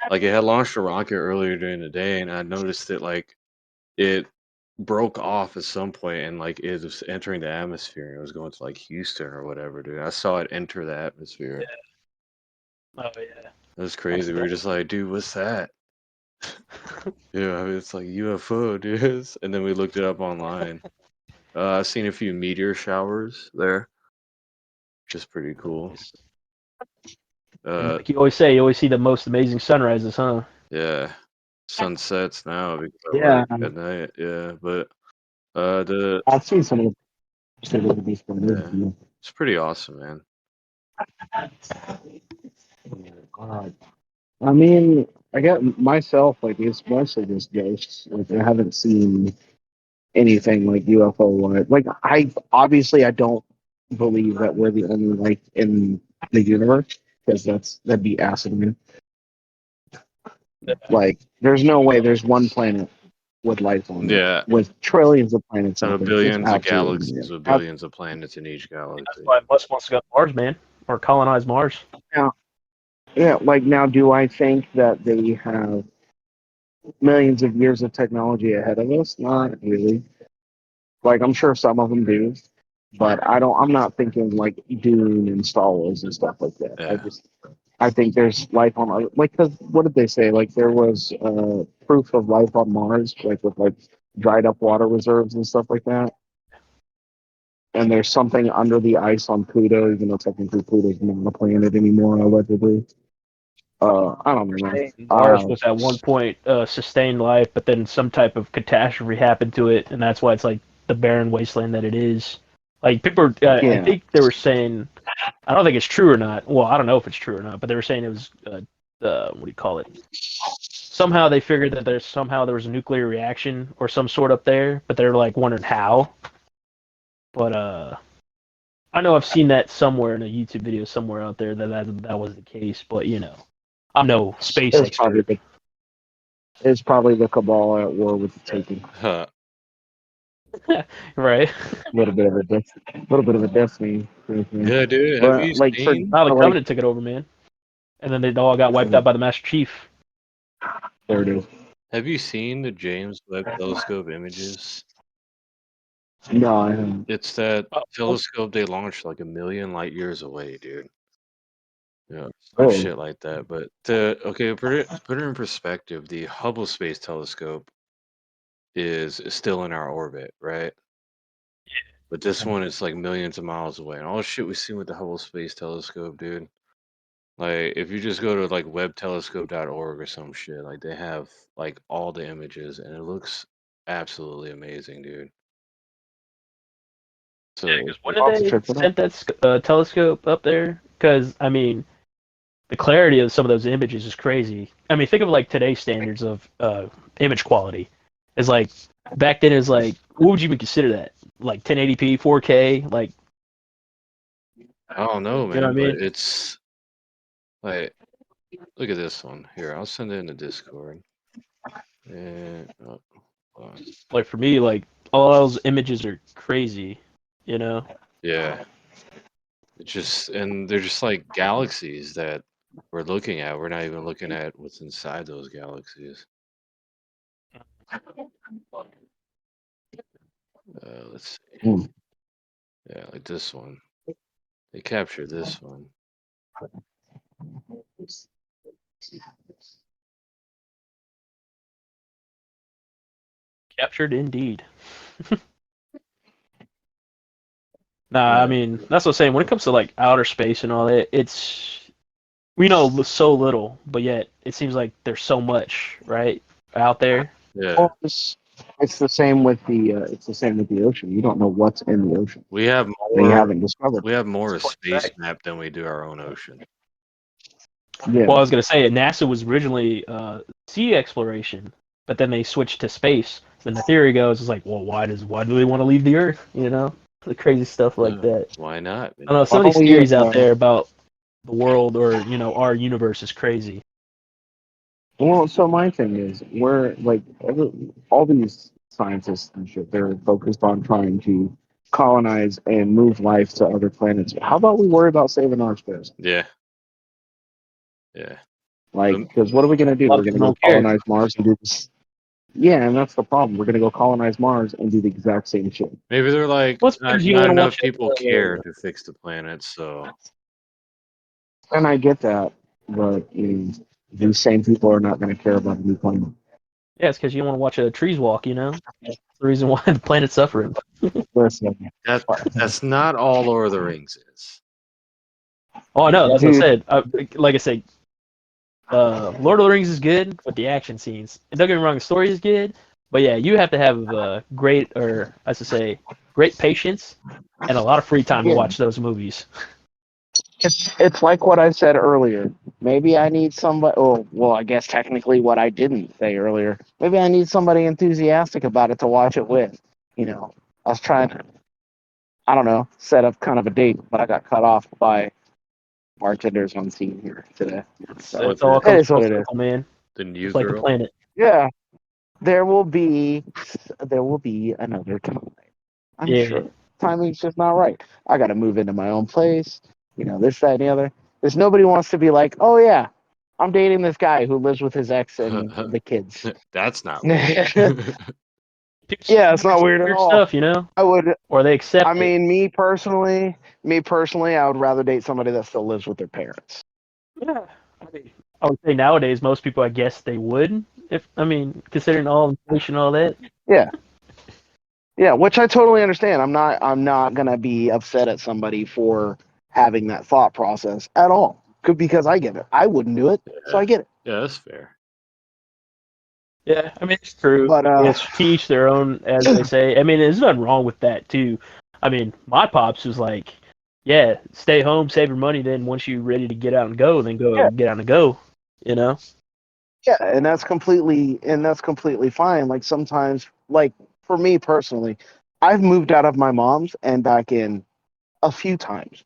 like it had launched a rocket earlier during the day, and I noticed that like it broke off at some point, and like it was entering the atmosphere, and it was going to like Houston or whatever, dude. I saw it enter the atmosphere. Oh yeah. It was That's crazy. We were just like, dude, what's that? Yeah, I mean, it's like UFO, dude. And then we looked it up online. I've seen a few meteor showers there, which is pretty cool. nice. And Uh, like you always say, you always see the most amazing sunrises, huh? yeah, sunsets now because I yeah. work at night. Yeah, but the I've seen some of the pictures of these from yeah, movies. it's pretty awesome, man. God. I mean, I get myself like it's mostly just ghosts. Like I haven't seen anything like UFO wise. Like I don't believe that we're the only life in the universe because that'd be acid. Like, there's no way there's one planet with life on it Yeah, with trillions of planets out out of there. It's billions of absolutely galaxies with yeah. billions of planets in each That's galaxy. why Musk wants to go to Mars, man, or colonize Mars. Now, yeah, like now, do I think that they have millions of years of technology ahead of us? Not really. Like, I'm sure some of them do, but I don't. I'm not thinking like Dune and Star Wars and stuff like that. Yeah, I think there's life on Earth. Like, cause what did they say? Like, there was proof of life on Mars, like with like dried up water reserves and stuff like that. And there's something under the ice on Pluto, even though technically Pluto's not a planet anymore, allegedly. I don't know, man. Mars was at one point sustained life, but then some type of catastrophe happened to it, and that's why it's like the barren wasteland that it is. Like people, I Yeah, think they were saying, I don't think it's true or not. Well, I don't know if it's true or not, but they were saying it was, what do you call it? Somehow they figured that there was a nuclear reaction or some sort up there, but they're like wondering how. But I know I've seen that somewhere in a YouTube video somewhere out there that was the case. But I'm no space it's probably expert. the it's probably the cabal at war with the taking. huh. Right. A little bit of a destiny. Yeah, dude. Have you But like for seen? Now the like Covenant took it over, man, and then they all got wiped out by the Master Chief. there it is. Have you seen the James Webb Telescope images? No, I haven't. It's that Oh, telescope they launched like a million light years away, dude. Yeah, some Oh, shit like that. But put it in perspective. The Hubble Space Telescope is still in our orbit, right? But this one is like millions of miles away. And all the shit we see with the Hubble Space Telescope, dude. Like if you just go to like webtelescope.org or some shit, like they have like all the images and it looks absolutely amazing, dude. yeah, So because when did I'll have to they check it out. send that telescope up there? Because I mean, the clarity of some of those images is crazy. I mean, think of like today's standards of image quality. It's like back then. It's like, what would you even consider that? Like 1080p, 4K, like I don't know, you know what I man, but mean? it's like look at this one. Here, I'll send it in the Discord. And hold on. Like for me, like all those images are crazy. You know? Yeah. It's just and they're just like galaxies that we're looking at. We're not even looking at what's inside those galaxies. Let's see. Hmm. Yeah, like this one. They captured this one. Captured indeed. Nah, I Yeah. mean that's what I'm saying. When it comes to like outer space and all that, it's we know so little, but yet it seems like there's so much right out there. Yeah. Well, it's the same with the ocean. You don't know what's in the ocean. We have They more haven't discovered. we have more It's a a fun space fact. map than we do our own ocean. Yeah. Well, I was gonna say NASA was originally sea exploration, but then they switched to space. Then the theory goes is like, well, why do they want to leave the Earth? The crazy stuff like Yeah. that. Why not, I don't man? know. Why Some of don't these we? theories out there about the world or our universe is crazy. Well, so my thing is, we're like all these scientists and shit. They're focused on trying to colonize and move life to other planets. How about we worry about saving our space? Yeah. Yeah. Like, Um, because what are we gonna A do? lot We're of gonna people go don't care. colonize Mars and do this. Yeah, and that's the problem. We're gonna go colonize Mars and do the exact same shit. maybe they're like What's because you don't not want to enough watch people care to fix the planet, so And I get that, but these same people are not gonna care about a new planet. Yeah, it's because you don't want to watch trees walk. That's the reason why the planet's suffering. Listen, that that's not all Lord of the Rings is. Oh, I know. That's what I dude, said. Like I said, Lord of the Rings is good with the action scenes. And don't get me wrong, the story is good, but yeah, you have to have great, or as to say, great patience and a lot of free time to yeah, watch those movies. it's like what I said earlier. Maybe I need somebody. Oh, well, I guess technically what I didn't say earlier. Maybe I need somebody enthusiastic about it to watch it with. I was trying to, I don't know, set up kind of a date, but I got cut off by bartenders on scene here today. It's So it's What's all it? it comes is full what it is. circle, man. The new just like the girl. planet. Yeah, there will be another time. I'm Yeah. sure. Timing's just not right. I got to move into my own place. This, that, and the other. There's nobody wants to be like, oh yeah, I'm dating this guy who lives with his ex and the kids. That's not weird. Yeah, it's not weird at Weird all. stuff, you know, I would. or they accept I it. mean, me personally, I would rather date somebody that still lives with their parents. Yeah. I mean, I would say nowadays most people, I guess they would, if I mean, considering all inflation, and all that. Yeah, yeah, which I totally understand. I'm not gonna be upset at somebody for having that thought process at all. Because I get it. I wouldn't do it, so I Yeah, get it. yeah, that's fair. Yeah, I mean it's true. But It's to each their own, as they say. I mean, there's nothing wrong with that too. I mean, my pops was like, "Yeah, stay home, save your money. Then once you're ready to get out and go, then go yeah, get out and go." You know? yeah, and that's completely fine. Like sometimes, like for me personally, I've moved out of my mom's and back in a few times,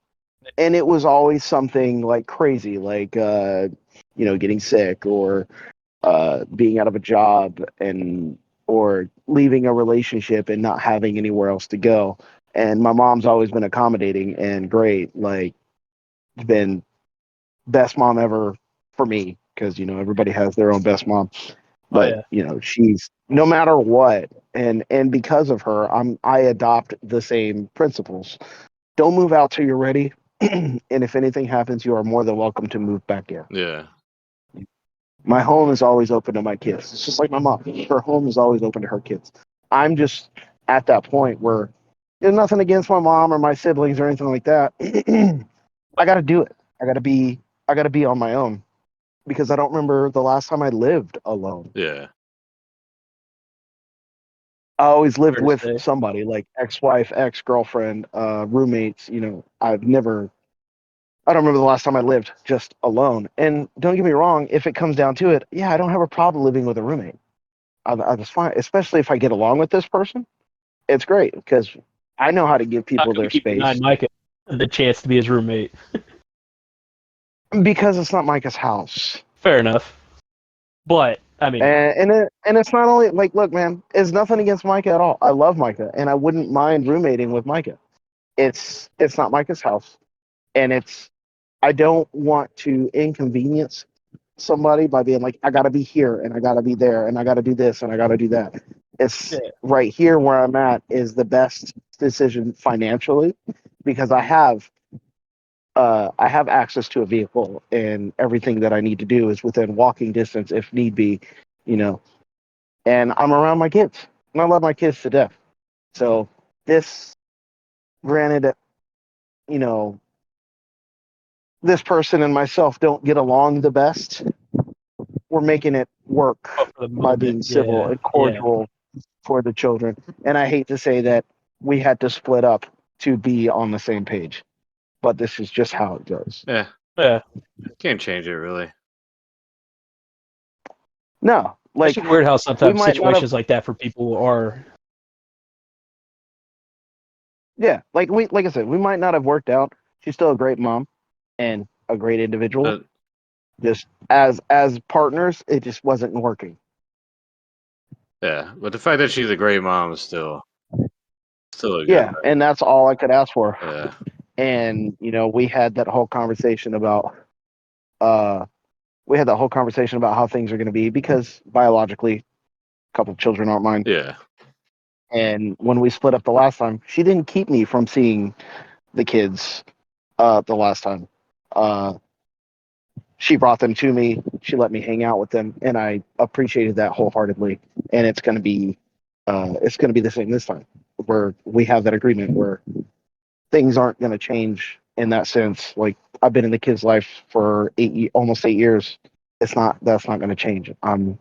and it was always something like crazy, like getting sick or being out of a job and or leaving a relationship and not having anywhere else to go. And my mom's always been accommodating and great, like been best mom ever for me because everybody has their own best mom, Oh but yeah, she's no matter what, and because of her, I adopt the same principles. Don't move out till you're ready, and if anything happens, you are more than welcome to move back in. Yeah, My home is always open to my kids. It's just like my mom. Her home is always open to her kids. I'm just at that point where there's nothing against my mom or my siblings or anything like that. I got to do it. I got to be. I got to be on my own because I don't remember the last time I lived alone. yeah, I always lived fair to with say. somebody, like ex-wife, ex-girlfriend, roommates. I've never. I don't remember the last time I lived just alone. And don't get me wrong, if it comes down to it, yeah, I don't have a problem living with a roommate. I was fine, especially if I get along with this person. It's great because I know how to give How people come you their keep space denying Micah the chance to be his roommate? because it's not Micah's house. Fair enough. But I mean, And it's not only like, look, man, it's nothing against Micah at all. I love Micah, and I wouldn't mind roommating with Micah. It's not Micah's house, and I don't want to inconvenience somebody by being like, I got to be here and I got to be there and I got to do this and I got to do that. It's yeah, right here where I'm at is the best decision financially because I have access to a vehicle and everything that I need to do is within walking distance if need be, you know. And I'm around my kids and I love my kids to death. So this, granted, you know, this person and myself don't get along the best. We're making it work but for the by moment, being civil yeah, and yeah, cordial for the children. And I hate to say that we had to split up to be on the same page, but this is just how it goes. yeah. yeah. Can't change it really. No, It's like just weird how we sometimes might not have, situations like that for people are. yeah, like I said, we might not have worked out. She's still a great mom and a great individual. But Just as partners, it just wasn't working. yeah, but the fact that she's a great mom is still a good Yeah, and that's all I could ask for. thing. Yeah, And we had that whole conversation about uh how things are going to be because biologically, a couple of children aren't mine. yeah, And when we split up the last time, she didn't keep me from seeing the kids the last time. Uh, she brought them to me. She let me hang out with them, and I appreciated that wholeheartedly. And it's going to be the same this time, where we have that agreement where things aren't going to change in that sense. Like I've been in the kid's life for almost 8 years. That's not going to change. I'm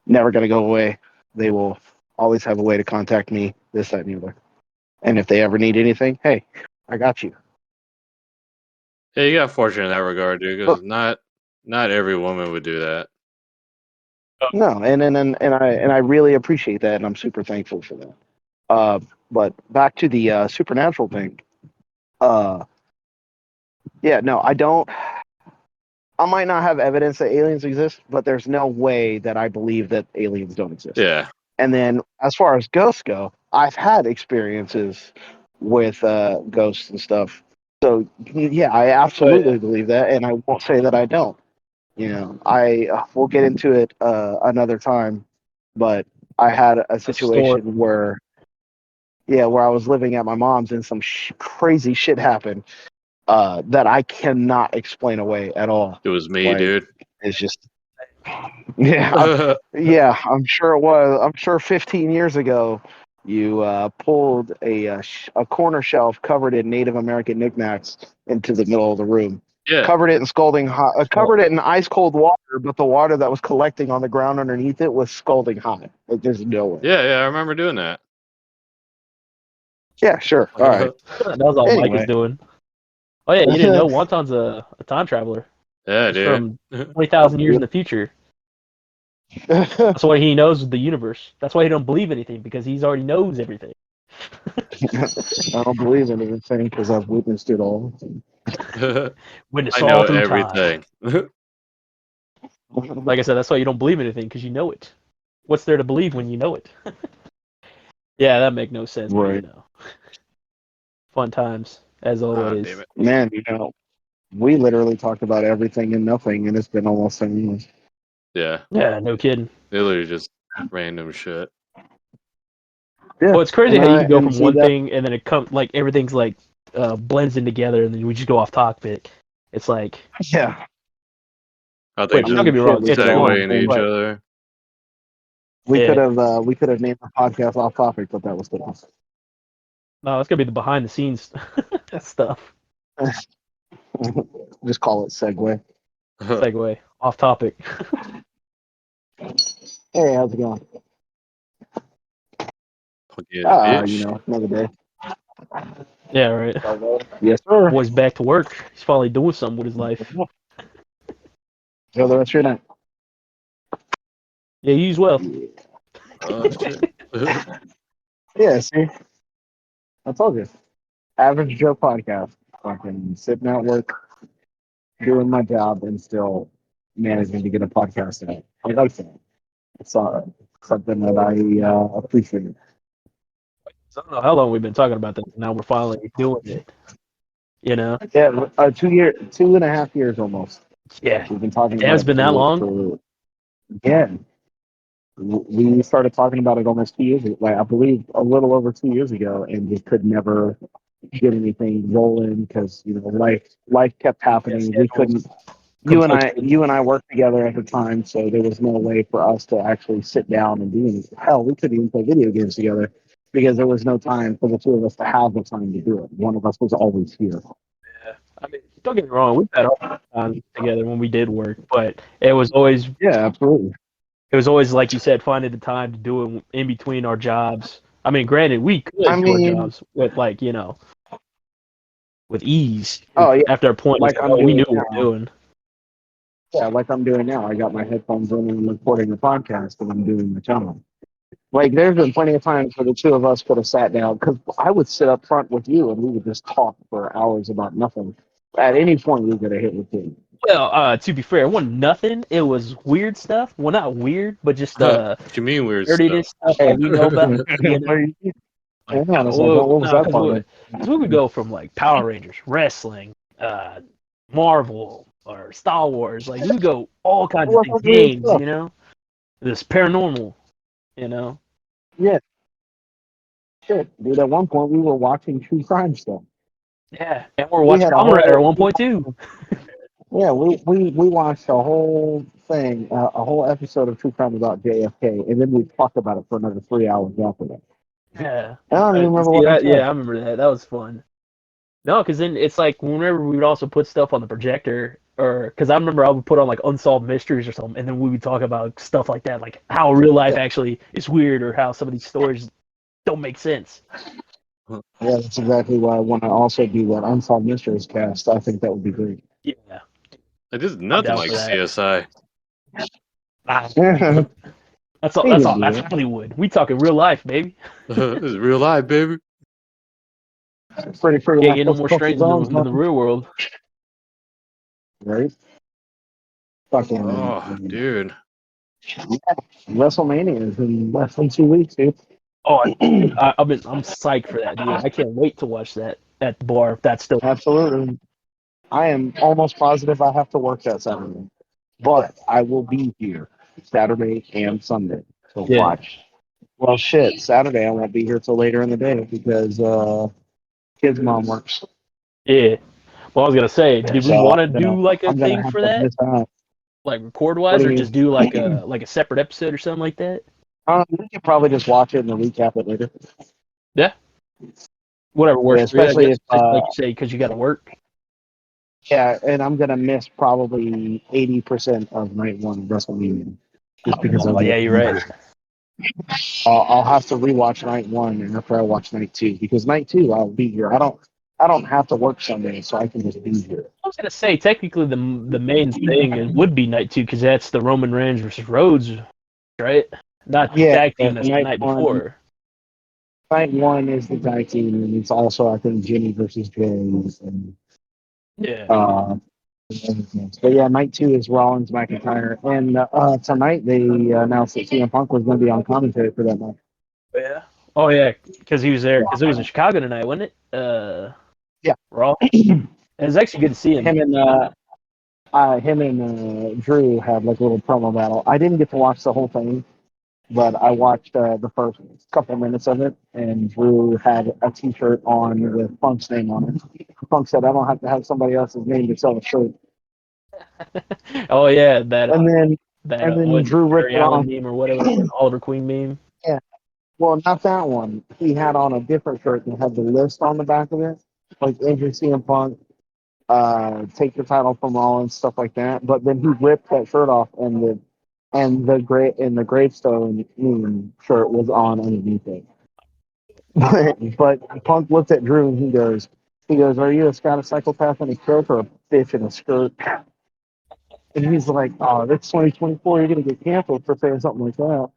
never going to go away. They will always have a way to contact me, this, that, and the other. And if they ever need anything, hey, I got you. yeah. You got fortunate in that regard, dude. But Because not every woman would do that. no, and I really appreciate that, and I'm super thankful for that. Uh, but back to the supernatural thing. Uh, yeah, no, I don't. I might not have evidence that aliens exist, but there's no way that I believe that aliens don't exist. Yeah. And then as far as ghosts go, I've had experiences with ghosts and stuff. So yeah, I absolutely believe that, and I won't say that I don't. You know, I we'll get into it another time, but I had a A story. situation where where I was living at my mom's and some crazy shit happened that I cannot explain away at all. It was me, Like dude. it's just yeah, I'm sure it was. I'm sure 15 years ago, you pulled a corner shelf covered in Native American knickknacks into the middle of the room, Yeah. covered it in scalding hot, covered it in ice cold water, but the water that was collecting on the ground underneath it was scalding hot. Like there's no way. Yeah, I remember doing that. Yeah, sure. All right. That was all Mike was Anyway, doing. Oh yeah, you didn't know Wonton's a time traveler. Yeah, He's dude. from 20,000 years in the future. That's why he knows the universe. That's why he don't believe anything, because he's already knows everything. I don't believe in anything because I've witnessed it all. Witness I know all through time. everything. Like I said, that's why you don't believe anything, because you know it. What's there to believe when you know it? Yeah, that make no sense, but you Right. know. Fun times, as Ah, always. damn it. Man, we literally talked about everything and nothing, and it's been almost 7 years. Yeah. Yeah, no kidding. Literally just random shit. Yeah, Well, it's crazy how you can go and from see one that. thing and then it comes like everything's like blends in together, and then we just go off topic. It's like, Yeah, How they which don't just get me wrong, it's segue fun, into each but other. yeah, we could have named the podcast off topic, but that was good. no, it's gonna be the behind the scenes stuff. Just call it segue. Segue off topic. Hey, how's it going? Fucking bitch. Another day. Yeah, right. Yes, sir. Boy's back to work. He's finally doing something with his life. Enjoy the rest of your night. Yeah, you as well. Oh shit. Yeah, see, I told you. Average Joe podcast. Fucking sitting at work, doing my job, and still managing to get a podcast out. I like that. It's something that I appreciate. So I don't know how long we've been talking about this. Now we're finally doing it. You know? Yeah, 2.5 years almost. Yeah. We've been talking Damn, about it's it been that long. for yeah. We started talking about it almost 2 years ago, like I believe a little over 2 years ago, and just could never get anything rolling because life kept Yeah, happening. We schedules couldn't. conflicted. You and I worked together at the time, so there was no way for us to actually sit down and do anything. Hell, we couldn't even play video games together because there was no time for the two of us to have the time to do it. One of us was always here. Yeah. I mean, don't get me wrong, we've had all time together when we did work, but it was always like you said, finding the time to do it in between our jobs. I mean, granted, we I could do our mean, jobs with with ease. oh yeah, After a point, it's like like, I'm oh, we knew doing what we now. were doing. Yeah, like I'm doing now. I got my headphones in and I'm recording the podcast and I'm doing the job. Like there's been plenty of times where the two of us could have sat down because I would sit up front with you and we would just talk for hours about nothing. At any point, we could have hit with you. Well, to be fair, it wasn't nothing. It was weird stuff. Well, not weird, but just What you mean weird stuff? nerdiness stuff Hey, that we know about. You know, like hang on a second. What was no, that because part? we would go from like Power Rangers, wrestling, Marvel, or Star Wars. Like we would go all kinds of What things. was weird Games, stuff? this paranormal. You know, Yeah, shit, dude. At one point, we were watching true crime stuff. yeah. And we're We watching had a Kamen Rider at whole one point too. yeah. We watched a whole thing, a whole episode of true crime about JFK, and then we talked about it for another 3 hours after that. Yeah. I don't even remember See what we that? said. Yeah, I remember that. That was fun. No, because then it's like whenever we would also put stuff on the projector, or because I remember I would put on like unsolved mysteries or something, and then we would talk about stuff like that, like how real life Yeah, actually is weird, or how some of these stories don't make sense. yeah. That's exactly why I want to also do that unsolved mysteries cast. I think that would be great. Yeah, It is I'm nothing down for like that. CSI. Ah, You that's all. That's can all. do That's it. Hollywood. We talking real life, baby. This is real life, baby. Pretty Can't much get no more comfort strange than zones, the man. real world. Right? fucking Oh, dude. WrestleMania is in less than 2 weeks, dude. Oh, I'm psyched for that, dude. I can't wait to watch that at the bar if that's still. Absolutely. I am almost positive I have to work that Saturday, but I will be here Saturday and Sunday to Yeah. watch. Well, shit, Saturday I won't be here till later in the day because kids' mom works. Yeah. Well, I was gonna say, did we So want to do like a I'm gonna thing have for to that, miss out. like record What wise, do or you just mean? do like a separate episode or something like that? We could probably just watch it and then recap it later. Yeah. Whatever Yeah, works for you, I especially guess. if Like you say, because you got to work. yeah, and I'm gonna miss probably 80% of night one of WrestleMania just because Oh of yeah, it. you're right. I'll have to rewatch night one after I watch night two because night two I'll be here. I don't have to work Sunday, so I can just be here. I was gonna say technically the main thing would be night two because that's the Roman Reigns versus Rhodes, right? Not the Yeah, tag team but that's the night before. night one is the tag team, and it's also I think Jimmy versus James and Yeah. uh. But yeah, night two is Rollins McIntyre, and tonight they announced that CM Punk was going to be on commentary for that night. Yeah. Oh yeah, because he was there. Because it was in Chicago tonight, wasn't it? Yeah, Raw. It was actually good to see him. him and Drew had like a little promo battle. I didn't get to watch the whole thing, but I watched the first couple minutes of it, and Drew had a T-shirt on with Punk's name on it. Punk said, "I don't have to have somebody else's name to sell a shirt." Oh yeah, that And then that and then what Drew ripped Barry it Allen off. meme or whatever, Oliver Queen meme. Yeah, well, not that one. He had on a different shirt and had the list on the back of it, like injured CM Punk, take your title from Rollins, stuff like that. But then he ripped that shirt off, and the gravestone shirt was on underneath it. But Punk looked at Drew and he goes, "Are you a Scottish psychopath in a kilt or a bitch in a skirt?" And he's like, "Oh, that's 2024. You're gonna get canceled for saying something like that."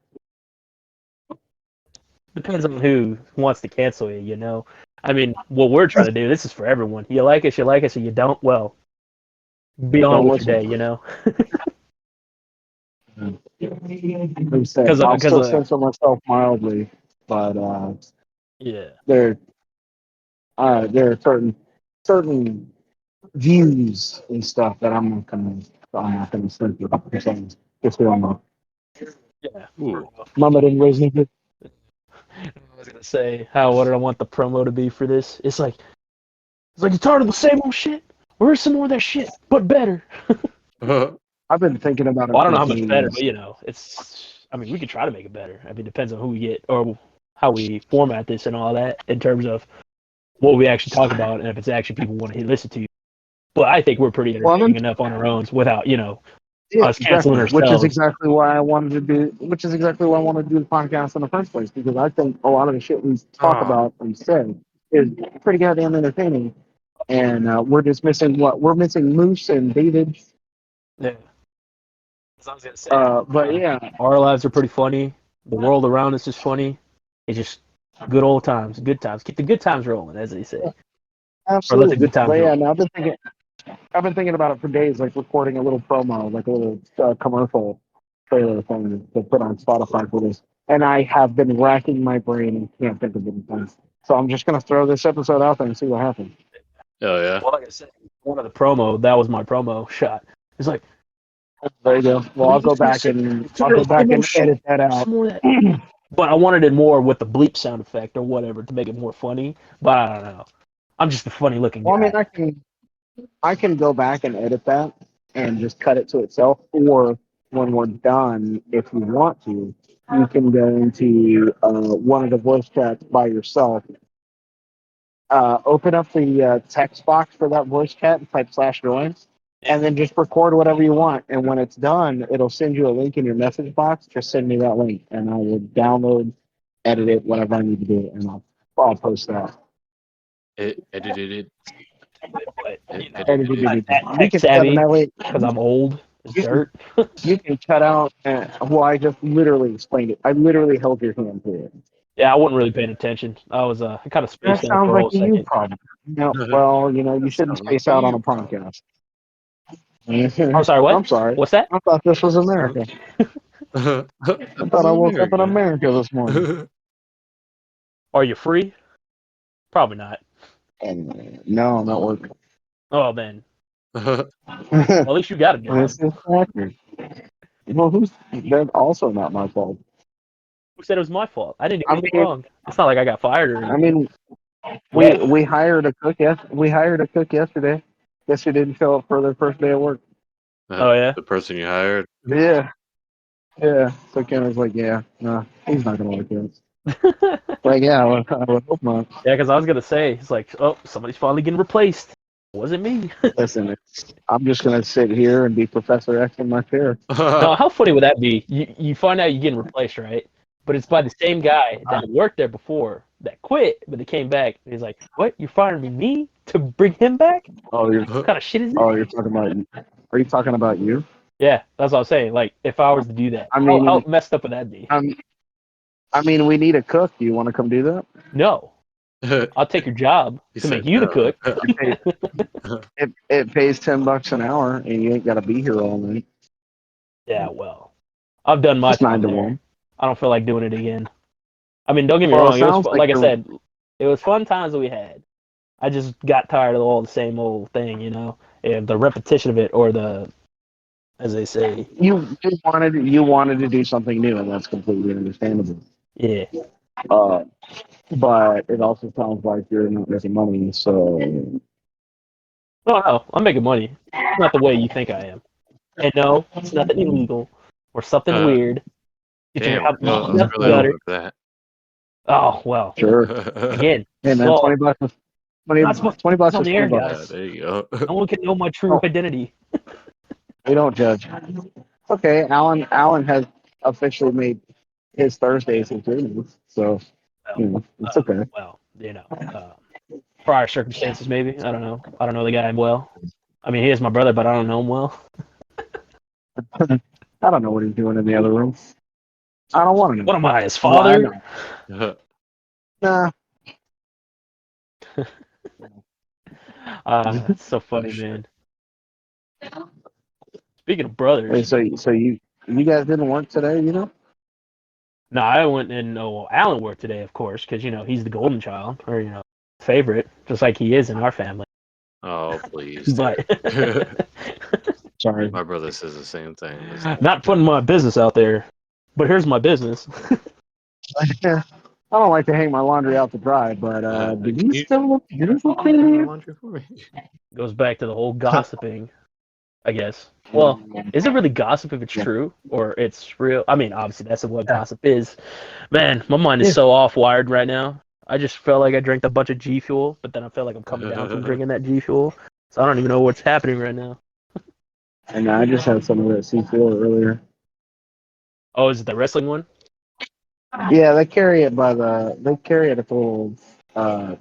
Depends on who wants to cancel you, you know. I mean, what we're trying to do, this is for everyone. You like us, or you don't. Well, be on Don't with your listen. day, you know. He said, Because "I'll because still censor myself mildly, but yeah, there there are certain views and stuff that I'm not gonna censor. So just so you know, yeah. Ooh. Mama didn't raise me good. I was gonna say, what did I want the promo to be for this? It's like you tired of the same old shit. Where's some more of that shit, but better? I've been thinking about Well, it I don't for know how much better, days. but it's. I mean, we could try to make it better. I mean, it depends on who we get or how we format this and all that in terms of what we actually talk about and if it's actually people want to listen to. But I think we're pretty Well, entertaining enough on our own without yeah, us canceling exactly. Which is ourselves. exactly why I wanted to do. Which is exactly why I wanted to do the podcast in the first place because I think a lot of the shit we talk Ah, about and say is pretty goddamn entertaining, and we're just missing what we're missing Moose and David. Yeah. As I was gonna say, But yeah, our lives are pretty funny. The world around us is funny. It's just good old times, good times. Keep the good times rolling, as they say, or let the absolutely. good But times yeah, roll. now I've been thinking about it for days, like recording a little promo, like a little commercial trailer thing to put on Spotify for this. And I have been racking my brain and can't think of anything. So I'm just gonna throw this episode out there and see what happens. hell yeah. Well, like I said, one of the promo that was my promo shot. It's like, There you go. Well, I'll go back and shit, edit that out. some more of that. But I wanted it more with the bleep sound effect or whatever to make it more funny. But I don't know. I'm just a funny looking Well, I guy. mean, I can go back and edit that and just cut it to itself. Or when we're done, if you want to, you can go into one of the voice chats by yourself. Open up the text box for that voice chat and type /join, and then just record whatever you want. And when it's done, it'll send you a link in your message box. Just send me that link, and I will download, edit it, whatever I need to do, and I'll post that. It edited it. But It I'm edited not it. that You tech can cut savvy that way. because I'm old as You can dirt. you can cut out. Well, I just literally explained it. I literally held your hand through it. Yeah, I wasn't really paying attention. I kind of That spaced out sounds for a like whole a you second. problem. No, well, you shouldn't Sounds like space a out on a you problem. podcast. I'm sorry, what? I'm sorry. What's that? I thought this was America. I This thought is I woke up in America. America this morning. Are you free? Probably not. And no, I'm not working. Oh, man. Well, Well, at least you got a job. it's just accurate. Well, that's also not my fault. Who said it was my fault? I didn't do I anything mean, wrong. It's not like I got fired or I anything. mean, we Yeah. we hired a cook. We hired a cook yesterday. Guess who didn't show up for their first day of work? Oh, yeah? The person you hired. Yeah, yeah. So Ken was like, "Yeah, no, he's not gonna like this." Like, yeah, I would hope not. Yeah, because I was going to say, it's like, oh, somebody's finally getting replaced. It wasn't me. Listen, I'm just gonna sit here and be Professor X in my chair. No, how funny would that be? You find out you're getting replaced, right? But it's by the same guy that worked there before that quit, but they came back. And he's like, "What? You're firing me to bring him back? Oh, you're What kind of shit is oh, that?" you're talking about. Are you talking about you? Yeah, that's what I'm saying. Like, if I was to do that, I how mean, messed up would that be? I mean, we need a cook. Do you want to come do that? No, I'll take your job He to make said you the no. cook. It pays $10 an hour, and you ain't got to be here all night. Yeah, well, I've done my Just nine time to there. one. I don't feel like doing it again. I mean, don't get me Well, it wrong. It was sounds like like I you're. said, it was fun times that we had. I just got tired of all the same old thing, and the repetition of it, or the, as they say, You wanted to do something new, and that's completely understandable. yeah. Uh, but it also sounds like you're not making money, so No, no, I'm making money. It's not the way you think I am. And no, it's nothing illegal or something uh, weird. Get your damn, I was mouth really gutter. hoping for Oh well. sure. Again, Hey man, so 20 bucks. I'm 20, not supposed to 20 say this bucks on is the 20 air, bucks. guys. there you go. No one can know my true Oh, identity. we don't judge. Okay, Alan has officially made his Thursdays his evenings, so Well, it's okay. well, prior circumstances, maybe. I don't know. I don't know the guy well. I mean, he is my brother, but I don't know him well. I don't know what he's doing in the other room. I don't want to know. What am I, his Well, I father? know. Nah. It's so funny, man. Speaking of brothers, Wait, so you guys didn't work today, you know? no, I went and Alan worked today, of course, because he's the golden child, or favorite, just like he is in our family. Oh, please, But dude. Sorry. My brother says the same thing. not putting my business out there. But here's my business. I don't like to hang my laundry out to dry, but do Can you you still look beautiful hang my clean laundry for me? Goes back to the whole gossiping, I guess. Well, is it really gossip if it's Yeah. true or it's real? I mean, obviously that's what gossip is. Man, my mind is Yeah. so off wired right now. I just felt like I drank a bunch of G Fuel, but then I felt like I'm coming down from drinking that G Fuel. So I don't even know what's happening right now. And I just had some of that C4 earlier. Oh, is it the wrestling one? Yeah, they carry it at the little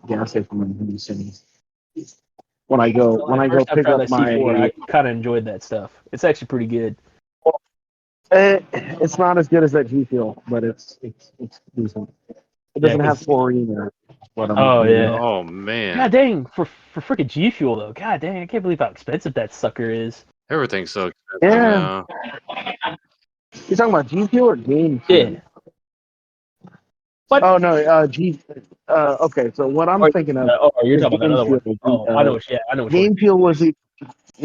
gas station in Houston. When I go Well, the first time I pick tried up that C4, my I kind of enjoyed that stuff. It's actually pretty good. it's not as good as that G Fuel, but it's decent. It Yeah, doesn't have 'cause chlorine in it. What I'm oh thinking. yeah. Oh God man, dang, for freaking G Fuel though. God dang, I can't believe how expensive that sucker is. everything's so expensive Yeah, now. you're talking about G Fuel or Game Fuel? Yeah. What? Oh no, G. Okay, so what I'm Or, thinking of you're is talking about that Game other Fuel. one. Oh, I know what. Yeah, I know which one. Game Fuel was the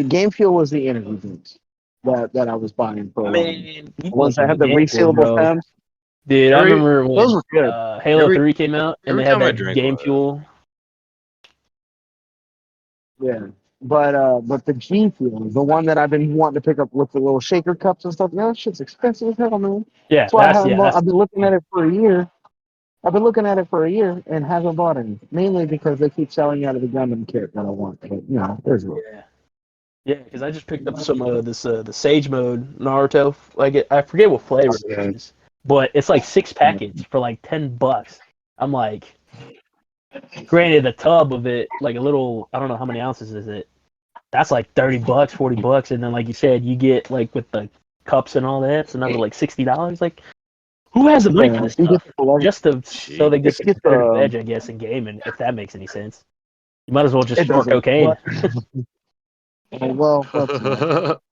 Game Fuel was the energy drinks that I was buying for a while. Man, The you ones must that be have the gangster, resealable bro. tabs. Dude, I Every remember Those when were good. Halo every 3 came out and every they had time I that drink Game one of those, Fuel. Yeah. But the G Fuel, the one that I've been wanting to pick up with the little shaker cups and stuff, that shit's expensive as hell, man. Yeah, That's why that's I've been looking at it for a year. I've been looking at it for a year and haven't bought any. Mainly because they keep selling out of the Gundam kit that I want. But there's one. yeah. Yeah, because I just picked up some this the Sage Mode Naruto. Like I forget what flavor it is, but it's like 6 packets for like $10. I'm like, granted, the tub of it, like a little, I don't know how many ounces is it. That's like $30, $40, and then like you said, you get like with the cups and all that, it's another like $60. Like, who has the money for Yeah, this you get stuff? the cologne. Just so they get jeez. the Get competitive the edge, I guess, in gaming, if that makes any sense. You might as well just It snort doesn't. cocaine. Well, let's not.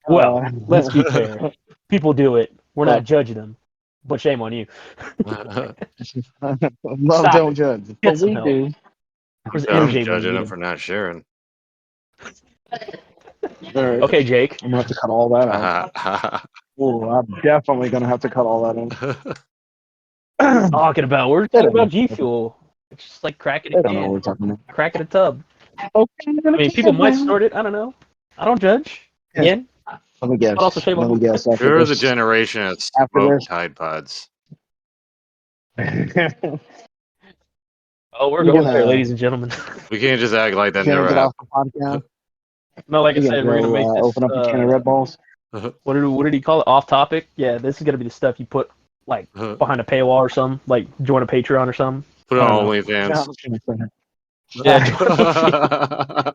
Well, Uh, let's be fair. People do it. We're but not judging them, but shame on you. love Stop don't it. judge, Get but some we help. do. Where's I'm MJ when you judging need him him? for not sharing. All right, Okay, Jake. I'm gonna have to cut all that out. Oh, I'm definitely gonna have to cut all that in. Talking about we're They talking don't know. about G Fuel. It's just like cracking a They don't know what can, we're talking about. cracking a tub. Okay, I'm I gonna mean, keep people it might down. snort it. I don't know. I don't judge. Again, Let me but also guess. shame Let on me me. guess. After You're the this, generation that after smoked this, Tide Pods. you're Oh, we're going there, gonna ladies and gentlemen. We can't just act like that you're gonna never get off the happened. podcast. No, like I You're gonna said, we're gonna go make this. open up a can of Red Balls. What did he call it? Off topic. Yeah, this is gonna be the stuff you put like Put behind a paywall or something. Like join a Patreon or something. it I don't on know. OnlyFans. Yeah.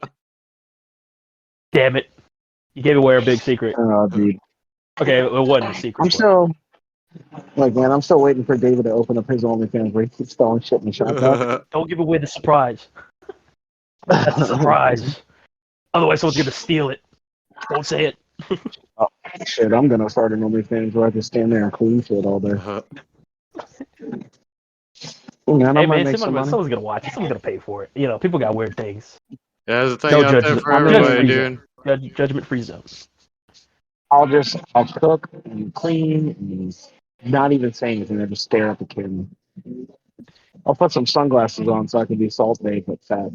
Damn it! You gave away our big secret. Oh, dude. Okay, it wasn't a secret. I'm still like, man, I'm still waiting for David to open up his OnlyFans where he keeps throwing shit in the shop. Don't give away the surprise. That's a surprise. Otherwise, someone's gonna steal it. Don't say it. Oh, shit, I'm gonna start an OnlyFans where I just stand there and clean shit all day. Man, I Hey might man, make some money. someone's gonna watch it. Someone's gonna pay for it. You know, people got weird things. Yeah, there's a thing No out there judgment. for I Judgment everybody, free mean, zone. dude. Judgment free zone. I'll cook and clean and not even say anything. I just stare at the camera. I'll put some sunglasses on so I can be salt baked but fat.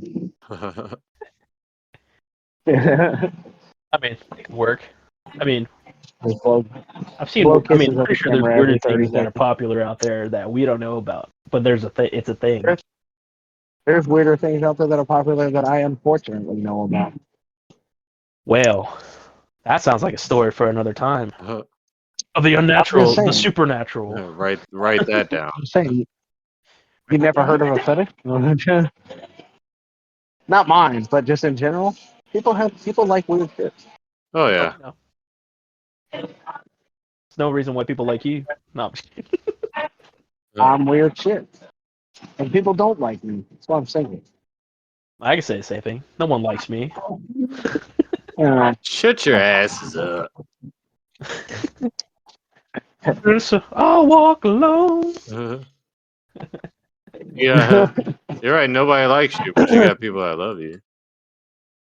I mean, it can work. I mean, Just blow, I've seen. blow I mean, kisses I'm at the pretty sure there's camera weirder every 30 things that are seconds. popular out there that we don't know about. But there's a thing. It's a thing. There's weirder things out there that are popular that I unfortunately know about. Well, that sounds like a story for another time. Of the I'm unnatural, just the saying. supernatural. Write that down. I'm saying. You never heard of a fetish? Not mine, but just in general. People like weird shit. Oh Oh, yeah. you know. There's no reason why people like you. No, I'm just kidding. I'm weird shit. And people don't like me. That's what I'm saying. I can say the same thing. No one likes me. Shut your asses up. I'll walk alone. Yeah, you're right. Nobody likes you, but you got people that love you.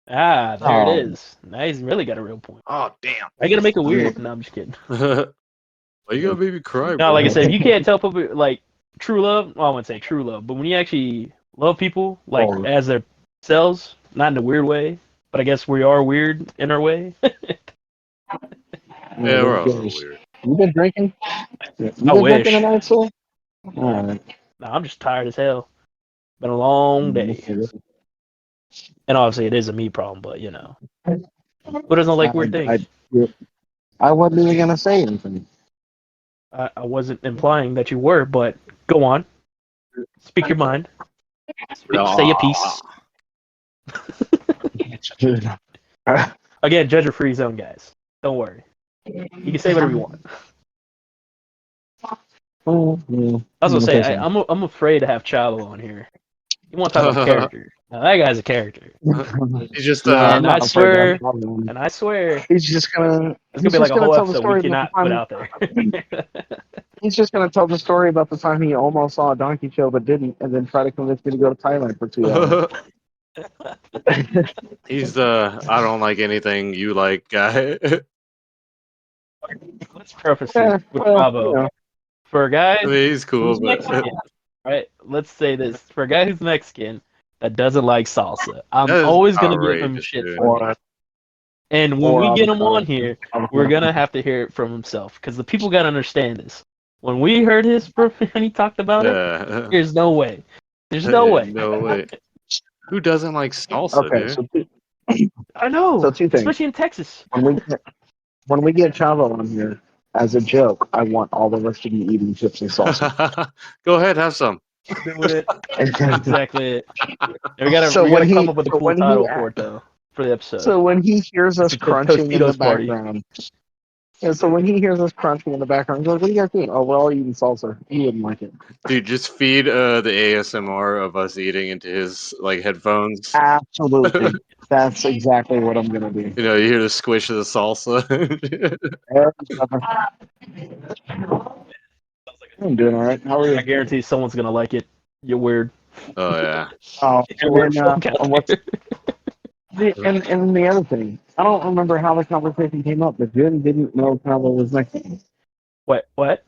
Ah, there it Oh, is. Now he's really got a real point. Oh damn. I gotta make it weird. No, I'm just kidding. Why you gotta make me cry, No, like I bro? said, if you can't tell people like true love, well, I wouldn't say true love, but when you actually love people like oh, as their selves, not in a weird way, but I guess we are weird in our way. Yeah, we're all a little weird. You been drinking? You I been drinking wish. tonight, sir? Alright. No, I'm just tired as hell. Been a long day, and obviously it is a me problem, but you know, who doesn't like weird things? I wasn't even gonna say anything. I wasn't implying that you were, but go on. Speak your mind. Say a piece. Again, judge a free zone, guys. Don't worry. You can say whatever you want. I was gonna say I'm afraid to have Chalo on here. You want to talk about character? Now that guy's a character, He's just and I not afraid to have swear, problems. and I swear, He's just gonna it's gonna be like a whole tell the episode we story about the cannot put time out there. he's just gonna tell the story about the time he almost saw a donkey show but didn't, and then try to convince me to go to Thailand for 2 hours. He's the I don't like anything you like guy. Let's preface Yeah, this with well, Bravo. you know, For a guy I mean, he's cool, who's but Mexican, right? Let's say this. For a guy who's Mexican that doesn't like salsa, I'm that is always gonna give him outrageous, shit dude. for it. or And when or we get him avocado. on here, we're gonna have to hear it from himself because the people gotta understand this. When we heard his when he talked about it, Yeah. there's no way. There's no way. No way. Who doesn't like salsa, Okay, dude? I know, so two things. especially in Texas. When we get Chavo on here, as a joke, I want all of us to be eating chips and salsa. Go ahead, have some. Do it. Exactly it. And we gotta So we when gotta come he up with a so cool when he title for it though, for the episode. so when he hears us It's a crunching in the Tostitos party. background, And so when he hears us crunching in the background, he's like, "What are you guys doing?" Oh, we're all eating salsa. He wouldn't like it. Dude, just feed the ASMR of us eating into his like headphones. Absolutely, that's exactly what I'm gonna do. You know, you hear the squish of the salsa. I'm doing all right. How are I you? guarantee someone's gonna like it. You're weird. Oh yeah. Oh, You're and weird then folk out what's there. and the other thing, I don't remember how the conversation came up, but Jen didn't know Chavo was Mexican. What? What?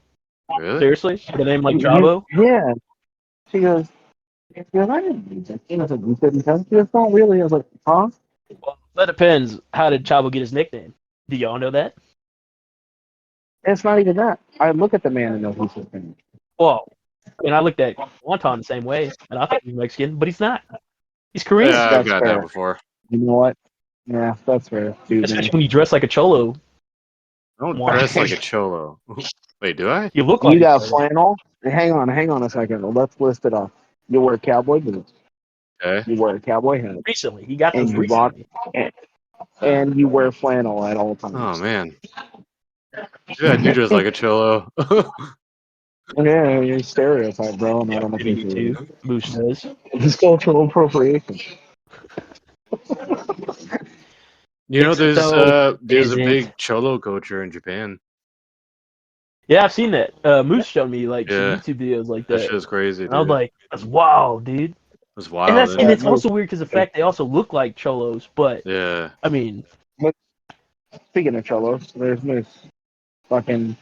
Really? Seriously? The name like Chavo? Yeah, she goes, I didn't do that. I was like, you couldn't tell? She goes, not really. I was like, huh? Well, that depends. How did Chavo get his nickname? Do y'all know that? It's not even that. I look at the man and know he's Hispanic. Well, I mean, I looked at Wonton the same way, and I thought he was Mexican, but he's not. He's Korean. Yeah, I've That's got that fair. before. You know what? Yeah, that's fair. Dude, Especially when you dress like a cholo. I don't Why? dress like a cholo. Wait, do I? You look like you a got cholo. flannel? Hang on a second. Let's list it off. You wear cowboy boots. Okay. You wear a cowboy hat. Recently. He got And those you rock recently. and you wear flannel at all Oh times. man. Yeah, I do dress like a cholo. Yeah, you're a stereotype, bro, and I Yeah, don't maybe you appreciate too. it. Moose does. It's cultural appropriation. You know, It's so there's a isn't. big cholo culture in Japan. Yeah, I've seen that. Moose showed me like some Yeah, YouTube videos like that that, shit is crazy, and I was dude. like, "That's wow, dude." It's And wild, that's isn't and Yeah, it? it's no. also weird because the fact they also look like cholos, but Yeah. I mean, Speaking of cholos, there's Moose fucking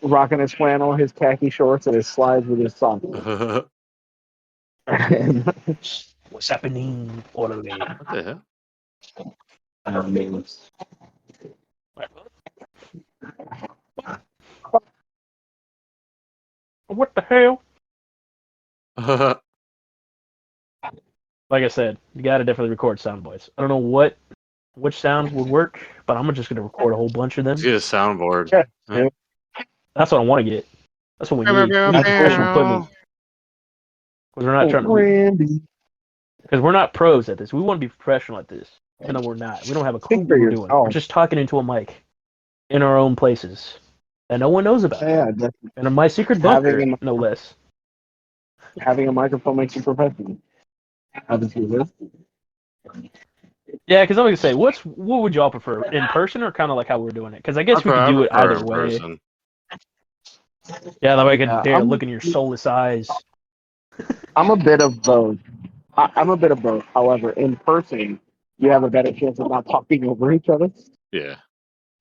rocking his flannel, his khaki shorts, and his slides with his socks. What And, what's happening, orderly? the hell? I mean, What the hell? Like I said, you gotta definitely record sound bites. I don't know which sounds would work, but I'm just gonna record a whole bunch of Let's them. get a soundboard. yeah, Huh? dude, That's what I want to get. That's what we need. We need that's professional cool. equipment because we're not Oh, trying to. Randy. Because we're not pros at this. We want to be professional at this, even though we're not. We don't have a clue Speak for what we're doing. We're yourself. just talking into a mic in our own places that no one knows about. Yeah, just And in my secret bunker, having no less. a microphone makes you professional. How does you live? Yeah, because I'm gonna say, what would y'all prefer, in person or kind of like how we're doing it? Because I I guess we could do it prefer either in way. person. Yeah, that way I could Yeah, dare look in your soulless eyes. I'm a bit of both. I'm a bit of both. However, in person, you have a better chance of not talking over each other. Yeah.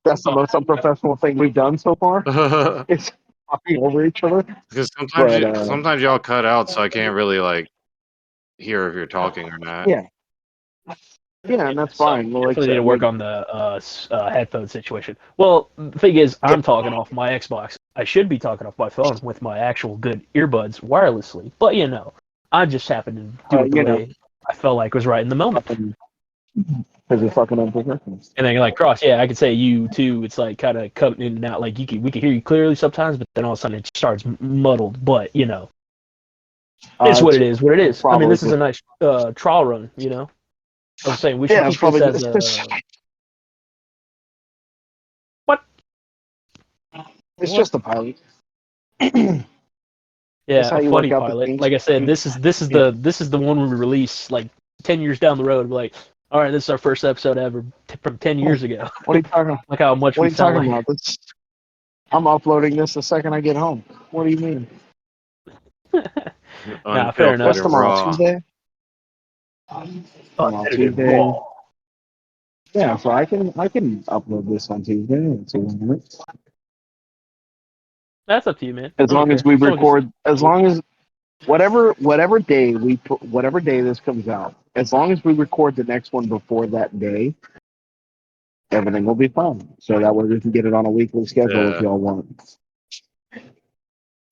That's the most unprofessional thing we've done so far. Because It's talking over each other. But sometimes y'all cut out, so I can't really like hear if you're talking or not. yeah, yeah, and that's So fine. Well, like I definitely need to said, work on the headphone situation. Well, the thing is, I'm talking off my Xbox. I should be talking off my phone with my actual good earbuds wirelessly. But I just happened to do it the you know, way I felt like was right in the moment. because it's fucking unprofessional. And then you're like, Cross, yeah, I could say you too. It's like kind of cutting in and out. Like we could hear you clearly sometimes, but then all of a sudden it starts muddled. But it's what it is. What it is. I mean, Probably this is a nice trial run. I was saying we should yeah, it's keep this probably as what? it's What? just a pilot. Yeah, how a you funny work out the pilot. kinks. Like I said, this is the one we release like 10 years down the road. Like, all right, this is our first episode ever from 10 years ago. What are you talking? Like how much What are we you sound talking like. about? I'm uploading this the second I get home. What do you mean? Nah, fair Unfiltered What's enough. and tomorrow? raw. Tuesday. Unedited Tuesday. raw. Yeah, so I can upload this on Tuesday in 2 minutes. That's up to you, man. As I don't long as care. we Someone can record, as long as whatever day we put, whatever day this comes out, as long as we record the next one before that day, everything will be fine. So that way we can get it on a weekly schedule if Yeah. y'all want.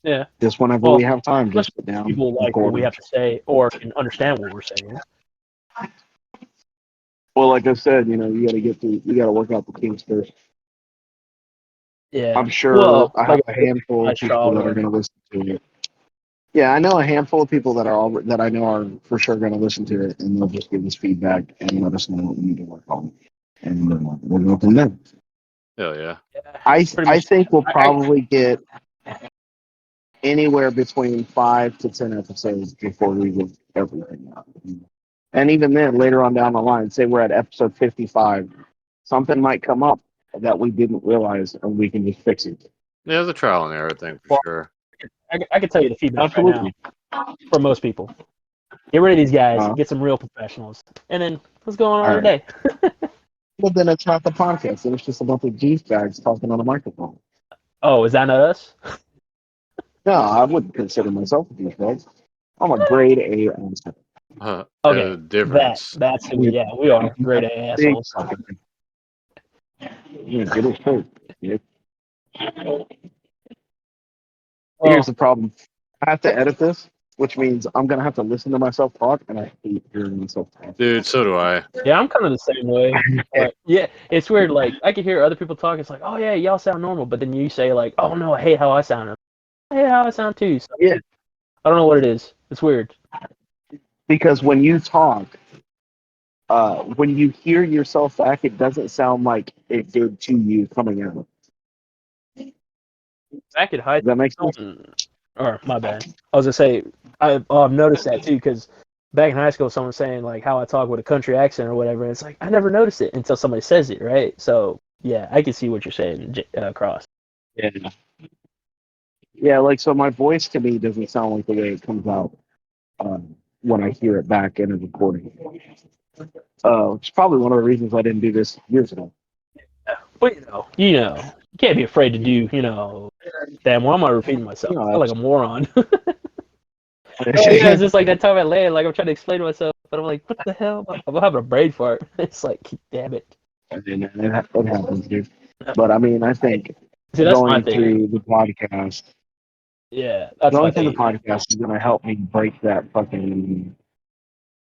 Yeah. Just whenever we Well, have time, unless just sit down, people like what record we it. have to say or can understand what we're saying. Well, like I said, you got to work out the kinks first. Yeah. I'm sure Well, I have like I a said, handful of nice people trial that are run. going to listen to it. Yeah, I know a handful of people that I know are for sure going to listen to it, and they'll just give us feedback and let us know what we need to work on, and we'll go from there. Hell yeah. Pretty I much. think we'll I, probably get anywhere between 5 to 10 episodes before we get everything out. And even then, later on down the line, say we're at episode 55, something might come up that we didn't realize, and we can just fix it. Yeah, it's a trial and error thing for well, sure. I can tell you the feedback right now Absolutely. from most people. Get rid of these guys. Uh, Get some real professionals. And then what's going all on right. today? Well, then it's not the podcast. It's just a bunch of douchebags talking on a microphone. Oh, is that not us? No, I wouldn't consider myself a douchebag. I'm a grade A asshole. Okay, Difference. that's who. Yeah, we are great Big assholes. fucking thing. Yeah, get it straight. Yeah. Here's Well, the problem. I have to edit this, which means I'm gonna have to listen to myself talk, and I hate hearing myself talk. Dude, so do I. yeah, I'm kind of the same way. But yeah, it's weird. Like I can hear other people talk. It's like, oh yeah, y'all sound normal. But then you say like, oh no, I hate how I sound. I hate how I sound too. So Yeah, I don't know what it is. It's weird. because when you talk, when you hear yourself back, it doesn't sound like it did to you coming out. Back at high Does that make school, sense? or my bad. I was gonna say I've noticed that too because back in high school, someone was saying like how I talk with a country accent or whatever. And it's like I never noticed it until somebody says it, right? So yeah, I can see what you're saying, Cross. Yeah. Yeah, like so my voice to me doesn't sound like the way it comes out when I hear it back in a recording. It's probably one of the reasons I didn't do this years ago. But you can't be afraid to do. Damn, why am I repeating You myself? I know, feel like a moron. Oh yeah, it's that's, just like that time I land, like I'm trying to explain to myself, but I'm like, what the hell? I'm having a brain fart. It's like, damn it. it happens, dude. But I mean, I think See, that's my going thing. through the podcast, Yeah, that's my going through the thing. podcast is going to help me break that fucking.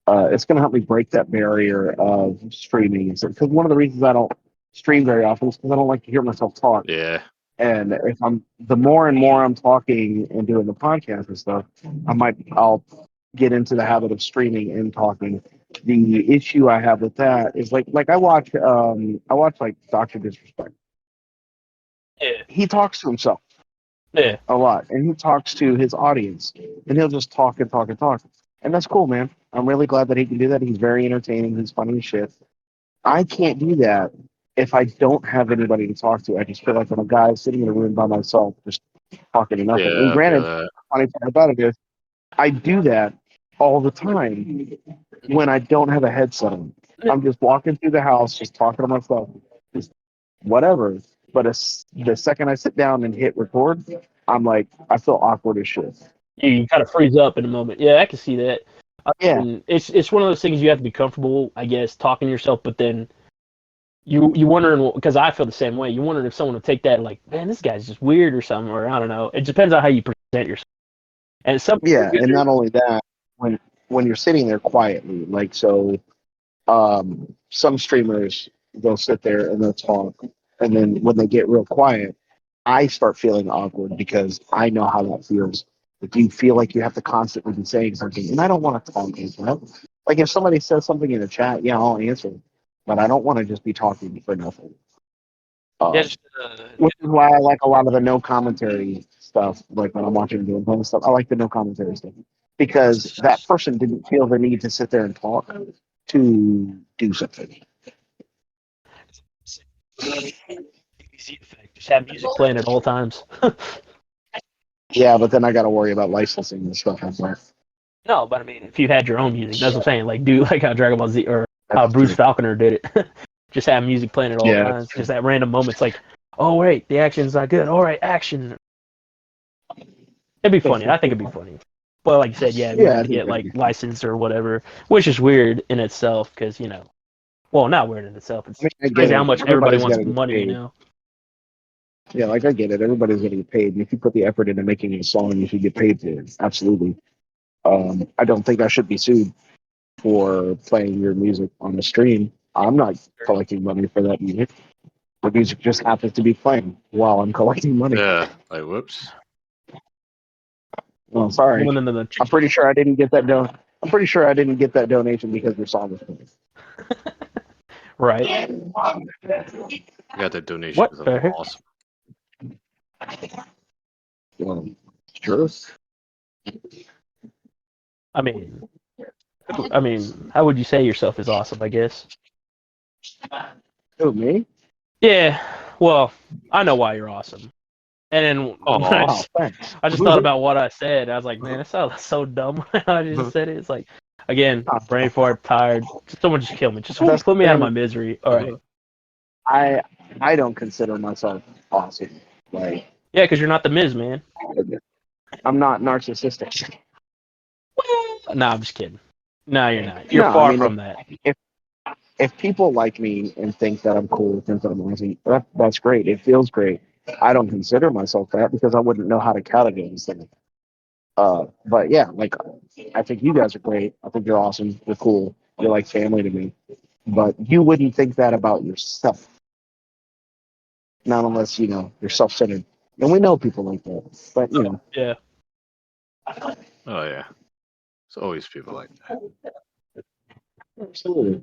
It's going to help me break that barrier of streaming. Because one of the reasons I don't stream very often is because I don't like to hear myself talk. Yeah. And if the more and more I'm talking and doing the podcast and stuff, I'll get into the habit of streaming and talking. The issue I have with that is like I watch like Doctor Disrespect. Yeah, He talks to himself yeah. a lot, and he talks to his audience, and he'll just talk and talk and talk, and that's cool, man. I'm really glad that he can do that. He's very entertaining. He's funny as shit. I can't do that if I don't have anybody to talk to. I just feel like I'm a guy sitting in a room by myself, just talking to nothing. And Yeah, I feel granted, that. funny part about it is I do that all the time when I don't have a headset on. I'm just walking through the house, just talking to myself, just whatever. But the second I sit down and hit record, I'm like, I feel awkward as shit. You kind of freeze up in a moment. Yeah, I can see that. Yeah, And it's one of those things you have to be comfortable, I guess, talking to yourself, but then you wondering because I feel the same way. You wondering if someone would take that like, man, this guy's just weird or something, or I don't know. It depends on how you present yourself. And some people yeah, and not only that, when you're sitting there quietly, like so, some streamers they'll sit there and they'll talk, and then when they get real quiet, I start feeling awkward because I know how that feels. Like you feel like you have to constantly be saying something, and I don't want to talk. Like if somebody says something in the chat, yeah, I'll answer, but I don't want to just be talking for nothing. yeah, Um, which is why I like a lot of the no commentary stuff. Like when I'm watching gameplay and stuff, I like the no commentary stuff because that person didn't feel the need to sit there and talk to do something. easy effect. Just have music playing at all times. Yeah, but then I got to worry about licensing and stuff like that. No, but I mean, if you had your own music, that's what I'm saying. Like, do like how Dragon Ball Z or how That's Bruce true. Falconer did it. Just have music playing at all Yeah, times. Just at random moments, like, oh wait, the action's not good. All right, action. It'd be funny. I think it'd be funny. But like you said, yeah, we yeah, have I to think get that'd like be fun. licensed or whatever, which is weird in itself because well, not weird in itself. I mean, I It's get crazy how it. much everybody Everybody's got wants to get money. paid. Yeah, like I get it. Everybody's getting paid. And if you put the effort into making a song, you should get paid for it. Absolutely. I don't think I should be sued for playing your music on the stream. I'm not collecting money for that music. The music just happens to be playing while I'm collecting money. Yeah. Like, whoops. Oh, sorry. Going into the I'm pretty sure I didn't get that I'm pretty sure I didn't get that donation because your song was playing. right. I got that donation What? because I'm awesome. Sure. I mean, how would you say yourself is awesome? I guess. Who, me? Yeah. Well, I know why you're awesome. And then when Aw. Oh, thanks. I just thought about what I said. I was like, man, it sounds so dumb when I just said it. It's like, again, brain fart, tired. Someone just kill me. Just That's put the me out of thing. my misery. All right. I don't consider myself awesome. Like, Yeah, because you're not the Miz, man. I'm not narcissistic. Nah, I'm just kidding. No, you're not. You're No, I far mean, from that. if people like me and think that I'm cool, think that I'm awesome, that's great. It feels great. I don't consider myself that because I wouldn't know how to categorize these things. But yeah, like I think you guys are great. I think you're awesome. You're cool. You're like family to me. But you wouldn't think that about yourself, not unless you're self-centered. And we know people like that. But Yeah. Oh yeah. It's always people like that. absolutely.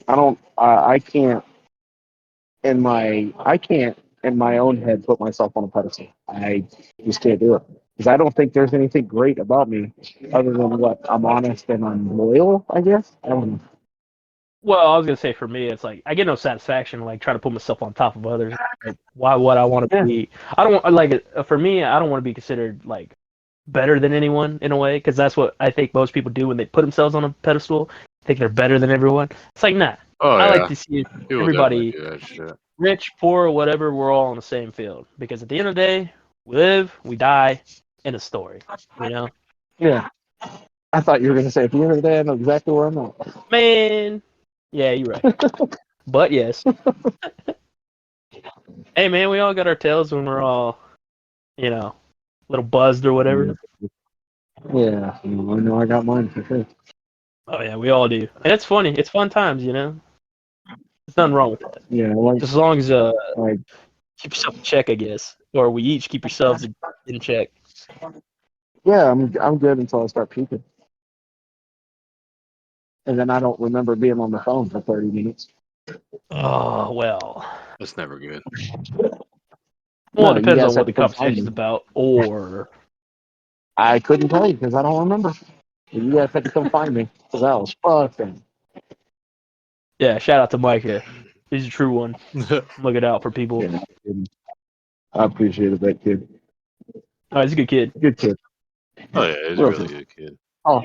I don't. I can't I can't in my own head put myself on a pedestal. I just can't do it because I don't think there's anything great about me other than what I'm honest and I'm loyal. I guess. I don't know. Well, I was gonna say for me, it's like I get no satisfaction like trying to put myself on top of others. Like, why would I want to Yeah. be? I don't want like for me. I don't want to be considered like better than anyone in a way because that's what I think most people do when they put themselves on a pedestal. Think they're better than everyone. It's like nah. Oh I like yeah. to see People definitely everybody, do that shit. rich, poor, whatever. We're all on the same field because at the end of the day, we live, we die, in a story. You know, Yeah. I thought you were going to say at the end of the day, I know exactly where I'm at. man. Yeah, you're right. But yes, hey man, we all got our tails when we're all, a little buzzed or whatever. Yeah, I know I got mine for sure. Oh yeah, we all do, and it's funny. It's fun times, There's nothing wrong with that. Yeah, like Just as long as like keep yourself in check, I guess, or we each keep yourselves in check. yeah, I'm good until I start puking, and then I don't remember being on the phone for 30 minutes. Oh well. That's never good. Well, it No, you depends on guys what had the to come find conversation's me. about, or I couldn't tell you because I don't remember. You guys had to come find me because I was fucking. yeah. Shout out to Micah. He's a true one. Look it out for people. Yeah, I appreciated that kid. Oh, he's a good kid. Good kid. Oh yeah, he's a Real really good. good kid. Oh,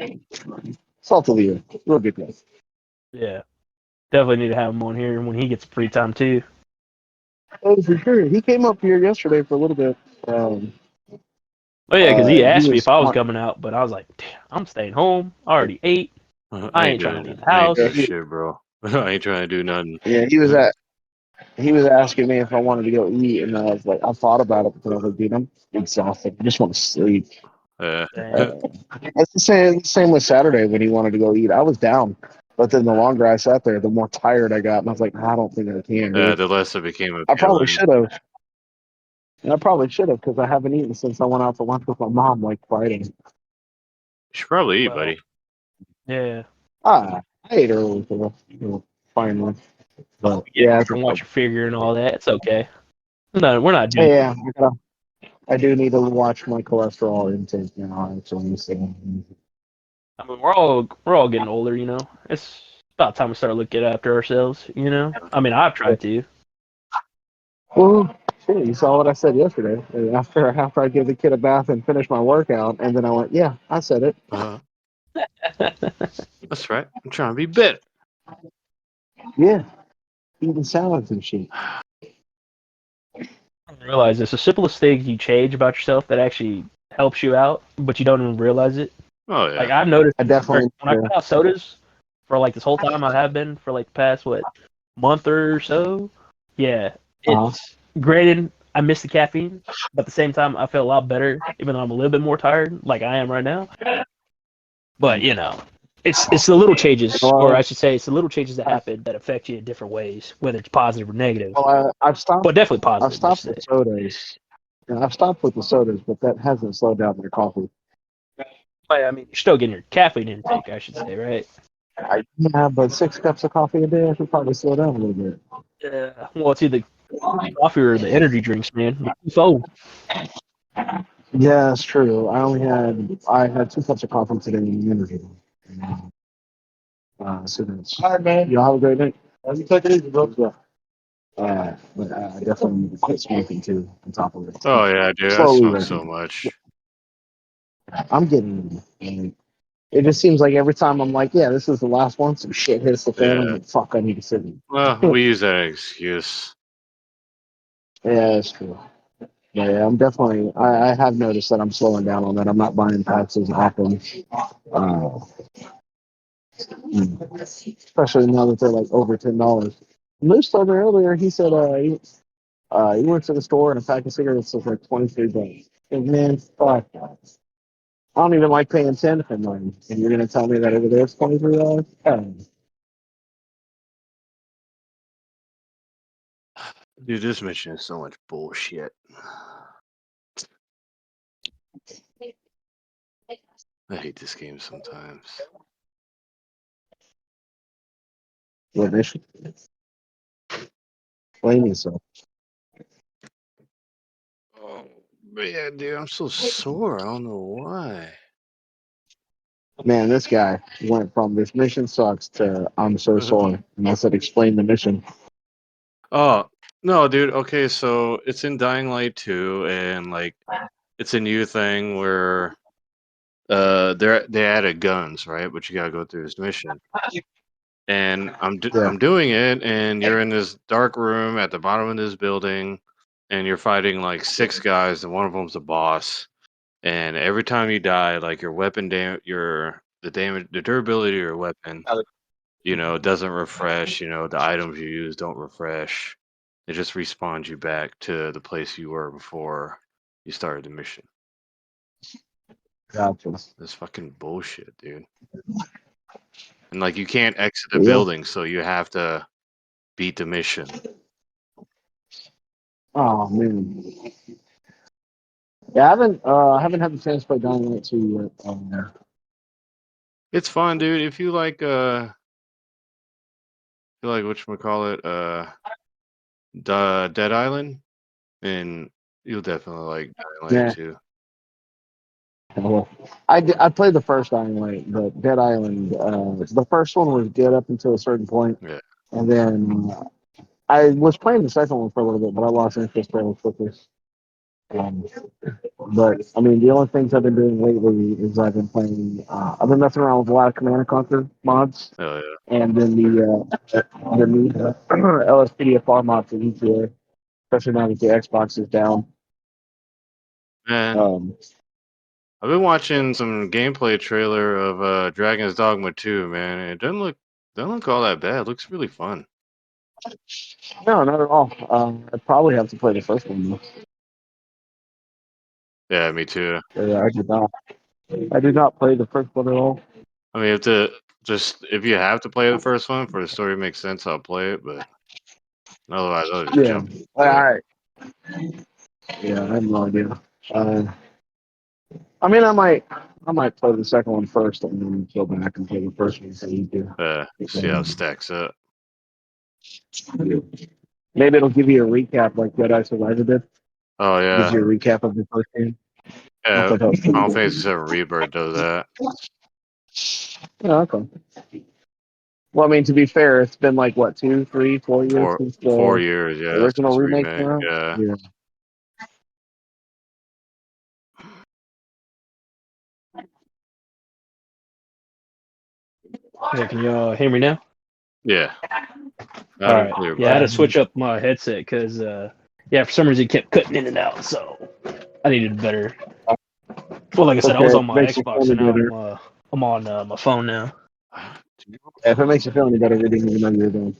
salt of the earth. Real good guy. Yeah, definitely need to have him on here when he gets free time too. Oh, for sure. He came up here yesterday for a little bit. Oh yeah, because he He asked me if was. I was coming out, but I was like, damn, I'm staying home. I already ate. I ain't trying to leave the I ain't doing house. shit, bro. I ain't trying to do nothing. Yeah, he was asking me if I wanted to go eat, and I was like, I thought about it, but I was like, dude, I'm exhausted. I just want to sleep. Yeah. Damn. It's the same with Saturday when he wanted to go eat. I was down, but then the longer I sat there, the more tired I got, and I was like, I don't think I can, dude. The less it became I probably appealing. should have. And I probably should have because I haven't eaten since I went out to lunch with my mom like Friday. You should probably eat, Well, buddy. yeah. I ate early for finally. But Get yeah, up and watch your figure and all that. It's okay. No, we're not judging. yeah, I do need to watch my cholesterol intake now. Actually, so. I mean, we're all getting older. It's about time we start looking after ourselves. I mean, I've tried to. Well, shit, you saw what I said yesterday. After I give the kid a bath and finish my workout, and then I went, yeah, I said it. That's right. I'm trying to be better. Yeah, eating salads and shit. I realize it's the simplest thing you change about yourself that actually helps you out, but you don't even realize it. Oh Like yeah. I've noticed I when definitely. I cut out sodas for like this whole time I have been for like the past month or so. Yeah, Uh-huh. it's granted I miss the caffeine, but at the same time I feel a lot better, even though I'm a little bit more tired, like I am right now. But it's the little changes, or Well, I should say, it's the little changes that happen that affect you in different ways, whether it's positive or negative. I've stopped. But definitely I've positive, let's stopped say. with sodas. Yeah, I've stopped with the sodas, but that hasn't slowed down my coffee. But, I mean, you're still getting your caffeine intake, I should say, right? Yeah, but 6 cups of coffee a day, I should probably slow down a little bit. Well, it's either coffee or the energy drinks, man. So, Yeah, that's true. I had 2 cups of coffee today in the interview. So that's, all right, man. Y'all have a great night. You take it easy, bro. Yeah. But I definitely need to quit smoking too. On top of it, Oh yeah, dude, I slowly smoke working. so much. I'm getting. It just seems like every time I'm like, yeah, this is the last one. Some shit hits the fan. I'm Yeah. like, fuck, I need to sit in. Well, we use that excuse. Yeah, that's true. Yeah, I'm definitely. I have noticed that I'm slowing down on that. I'm not buying packs as often. Uh, Especially now that they're like over $10. Moose told me earlier. He said he went to the store and a pack of cigarettes was like $23. And man, fuck that. I don't even like paying 10 for mine. And you're gonna tell me that over there it's $23? Dude, this mission is so much bullshit. I hate this game sometimes. What mission? Blame yourself. Oh man, dude, I'm so sore. I don't know why. Man, this guy went from this mission sucks to I'm so sorry. And I said, explain the mission. Oh no, dude. Okay, so it's in Dying Light 2, and like it's a new thing where they added guns, right? But you gotta go through this mission. And Yeah. I'm doing it, and you're in this dark room at the bottom of this building, and you're fighting like 6 guys, and one of them's a boss. And every time you die, like your weapon the durability of your weapon, doesn't refresh. The items you use don't refresh. It just respawns you back to the place you were before you started the mission. Gotcha. That's fucking bullshit, dude. And like you can't exit the Yeah. building, so you have to beat the mission. Oh man. Yeah, I haven't had the chance to play Dying Light 2 yet. It's fun, dude. If you like whatchamacallit, Dead Island, and you'll definitely like Dying Light Yeah. too. Well, I played the first Dying Light, but Dead Island. The first one was good up until a certain point, Yeah. and then I was playing the second one for a little bit, but I lost interest fairly quickly. Um, but I mean, the only things I've been doing lately is I've been playing. I've been messing around with a lot of Command and Conquer mods, Oh yeah. and then the new LSPDFR mods in GTA, especially now that the Xbox is down. Man, Um, I've been watching some gameplay trailer of Dragon's Dogma 2, man. And it doesn't look all that bad. It looks really fun. no, not at all. I probably have to play the first one though. Yeah, me too. I did not. I did not play the first one at all. I mean, if you have to play the first one for the story to make sense, I'll play it. But otherwise, I'll just Yeah. jump All into it. right. Yeah, I have no idea. I mean, I might play the second one first and then go back and play the first one. So you do. See how it stacks up. Maybe it'll give you a recap like Jedi Survivor did. Oh Gives yeah, you a recap of the first game. I yeah. thought that was I pretty don't think good. it's ever Rebirth does that. Yeah, okay. Well, I mean, to be fair, it's been like what 2, 3, 4 years For since 4 years, the yeah, original since remake came remake. out. Yeah. Yeah. yeah, can you hear me now? Yeah. All Loud and right. clear, Yeah, I had buddy. to switch up my headset because, yeah, for some reason it kept cutting in and out. So I needed better. Well, like I said, I was Okay, on it my makes you feel Xbox, any so now better. I'm on my phone now. If it makes you feel any better, we didn't even know you were doing.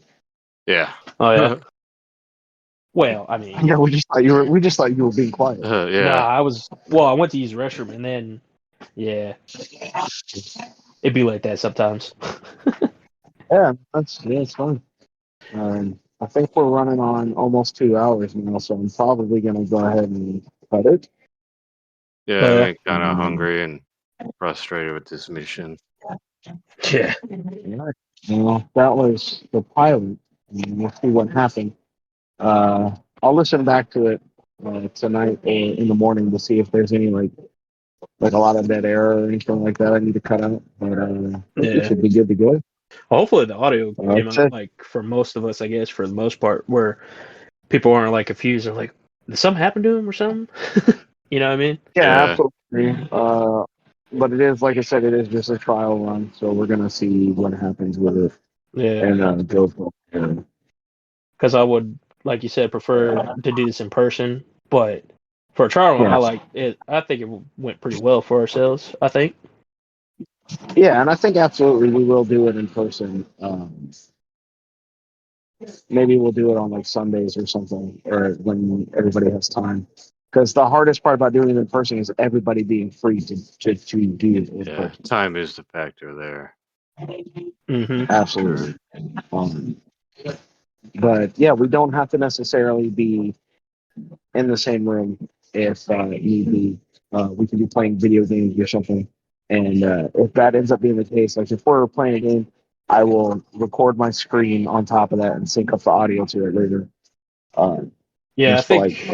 Yeah. Oh yeah. Well, I mean, Yeah, we just thought you were being quiet. nah, Yeah. I went to use the restroom and then, yeah, it'd be like that sometimes. Yeah, it's fine. I think we're running on almost 2 hours now, so I'm probably gonna go ahead and cut it. Yeah, Oh I've yeah. been kind of hungry and frustrated with this mission. Yeah. All right. Well, that was the pilot. and we'll see what happened. I'll listen back to it tonight or in the morning to see if there's any like a lot of dead air or anything like that I need to cut out. But I think we Yeah. should be good to go. Hopefully the audio came That's out it. like for most of us, I guess, for the most part, where people aren't like confused or like, did something happen to him or something? You know what I mean? Yeah, Yeah, absolutely. But it is, like I said, it is just a trial run, so we're gonna see what happens with it Yeah. and go from there. Because I would, like you said, prefer to do this in person. But for a trial run, I Yeah, like it. I think it went pretty well for ourselves. I think. yeah, and I think absolutely we will do it in person. Maybe we'll do it on like Sundays or something, or when everybody has time. Because the hardest part about doing it in person is everybody being free to do it in yeah. person. Time is the factor there. Hmm. Absolutely. Um, but yeah, we don't have to necessarily be in the same room if need be. We can be playing video games or something. And if that ends up being the case, like if we're playing a game, I will record my screen on top of that and sync up the audio to it later. Uh, Yeah, I just to think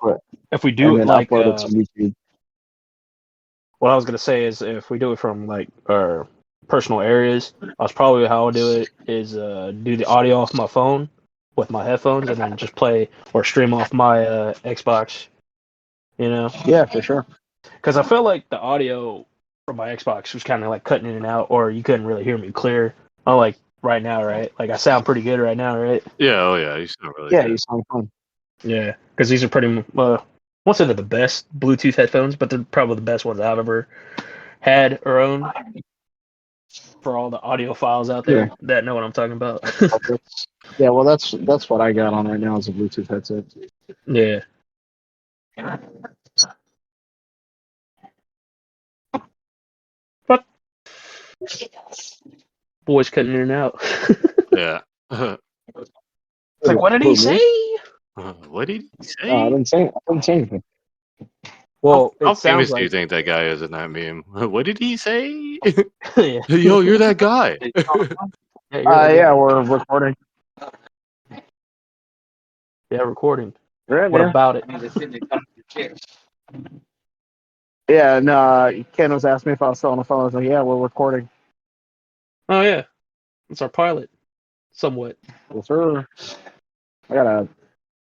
like if we do and it then like upload it to YouTube. what I was gonna say is if we do it from like our personal areas, that's probably how I'll do it. Is do the audio off my phone with my headphones, and then just play or stream off my Xbox. You know, Yeah, for sure. because I felt like the audio from my Xbox was kind of like cutting in and out, or you couldn't really hear me clear. Unlike right now, right? Like I sound pretty good right now, right? Yeah, oh yeah, you sound really Yeah, you good. sound fun. Yeah, because these are pretty. I won't say they're the best Bluetooth headphones, but they're probably the best ones I've ever had or owned for all the audio files out Yeah. there that know what I'm talking about. Yeah, well, that's what I got on right now is a Bluetooth headset. Yeah, but voice cutting in and out. Yeah. It's like, what did he Who, say? me? What did he I say? didn't say anything. Well, How it sounds famous do you like. think that guy is in that meme? What did he say? Yeah. Yo, you're that guy. Yeah, you're that Yeah, guy. we're recording. Yeah, recording. Right, What yeah. about it? Yeah, and Ken was asking me if I was still on the phone. I was like, yeah, we're recording. Oh yeah, it's our pilot. Somewhat. Yes, sir. I gotta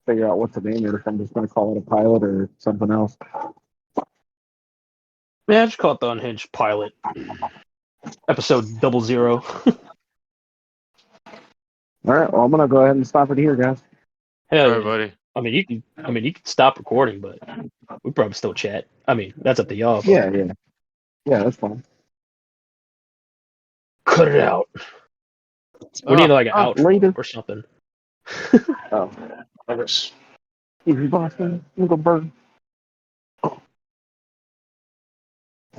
figure out what to name it, if I'm just gonna call it a pilot or something else. Yeah, just call it the Unhinged pilot. Episode 00. All right, well, I'm gonna go ahead and stop it here, guys. Hell All right, yeah. buddy. I mean, you can. I mean, you can stop recording, but we probably still chat. I mean, that's up to y'all. But Yeah, that's fine. cut it out. We Oh, need like an outro Later. or something. Oh, I guess. Easy Boston, Little Bird.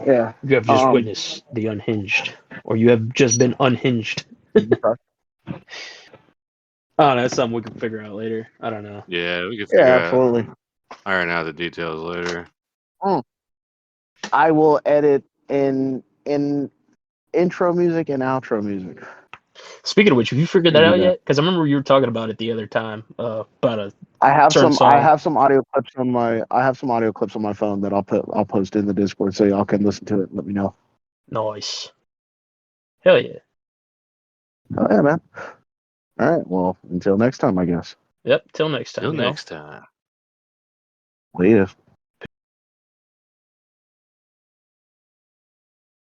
Yeah. You have just witnessed the unhinged, or you have just been unhinged. I don't know. That's something we can figure out later. I don't know. yeah, we can Yeah, figure out, absolutely. iron out the details later. I will edit in intro music and outro music. Speaking of which, have you figured We'll that do out that. yet? Because I remember you were talking about it the other time about a I have certain some. I song. have some audio clips on my. I have some audio clips on my phone that I'll post in the Discord so y'all can listen to it and let me know. Nice. Hell yeah. Oh yeah, man. All right. Well, until next time, I guess. Yep. Till next Till time, y'all. next time. Later.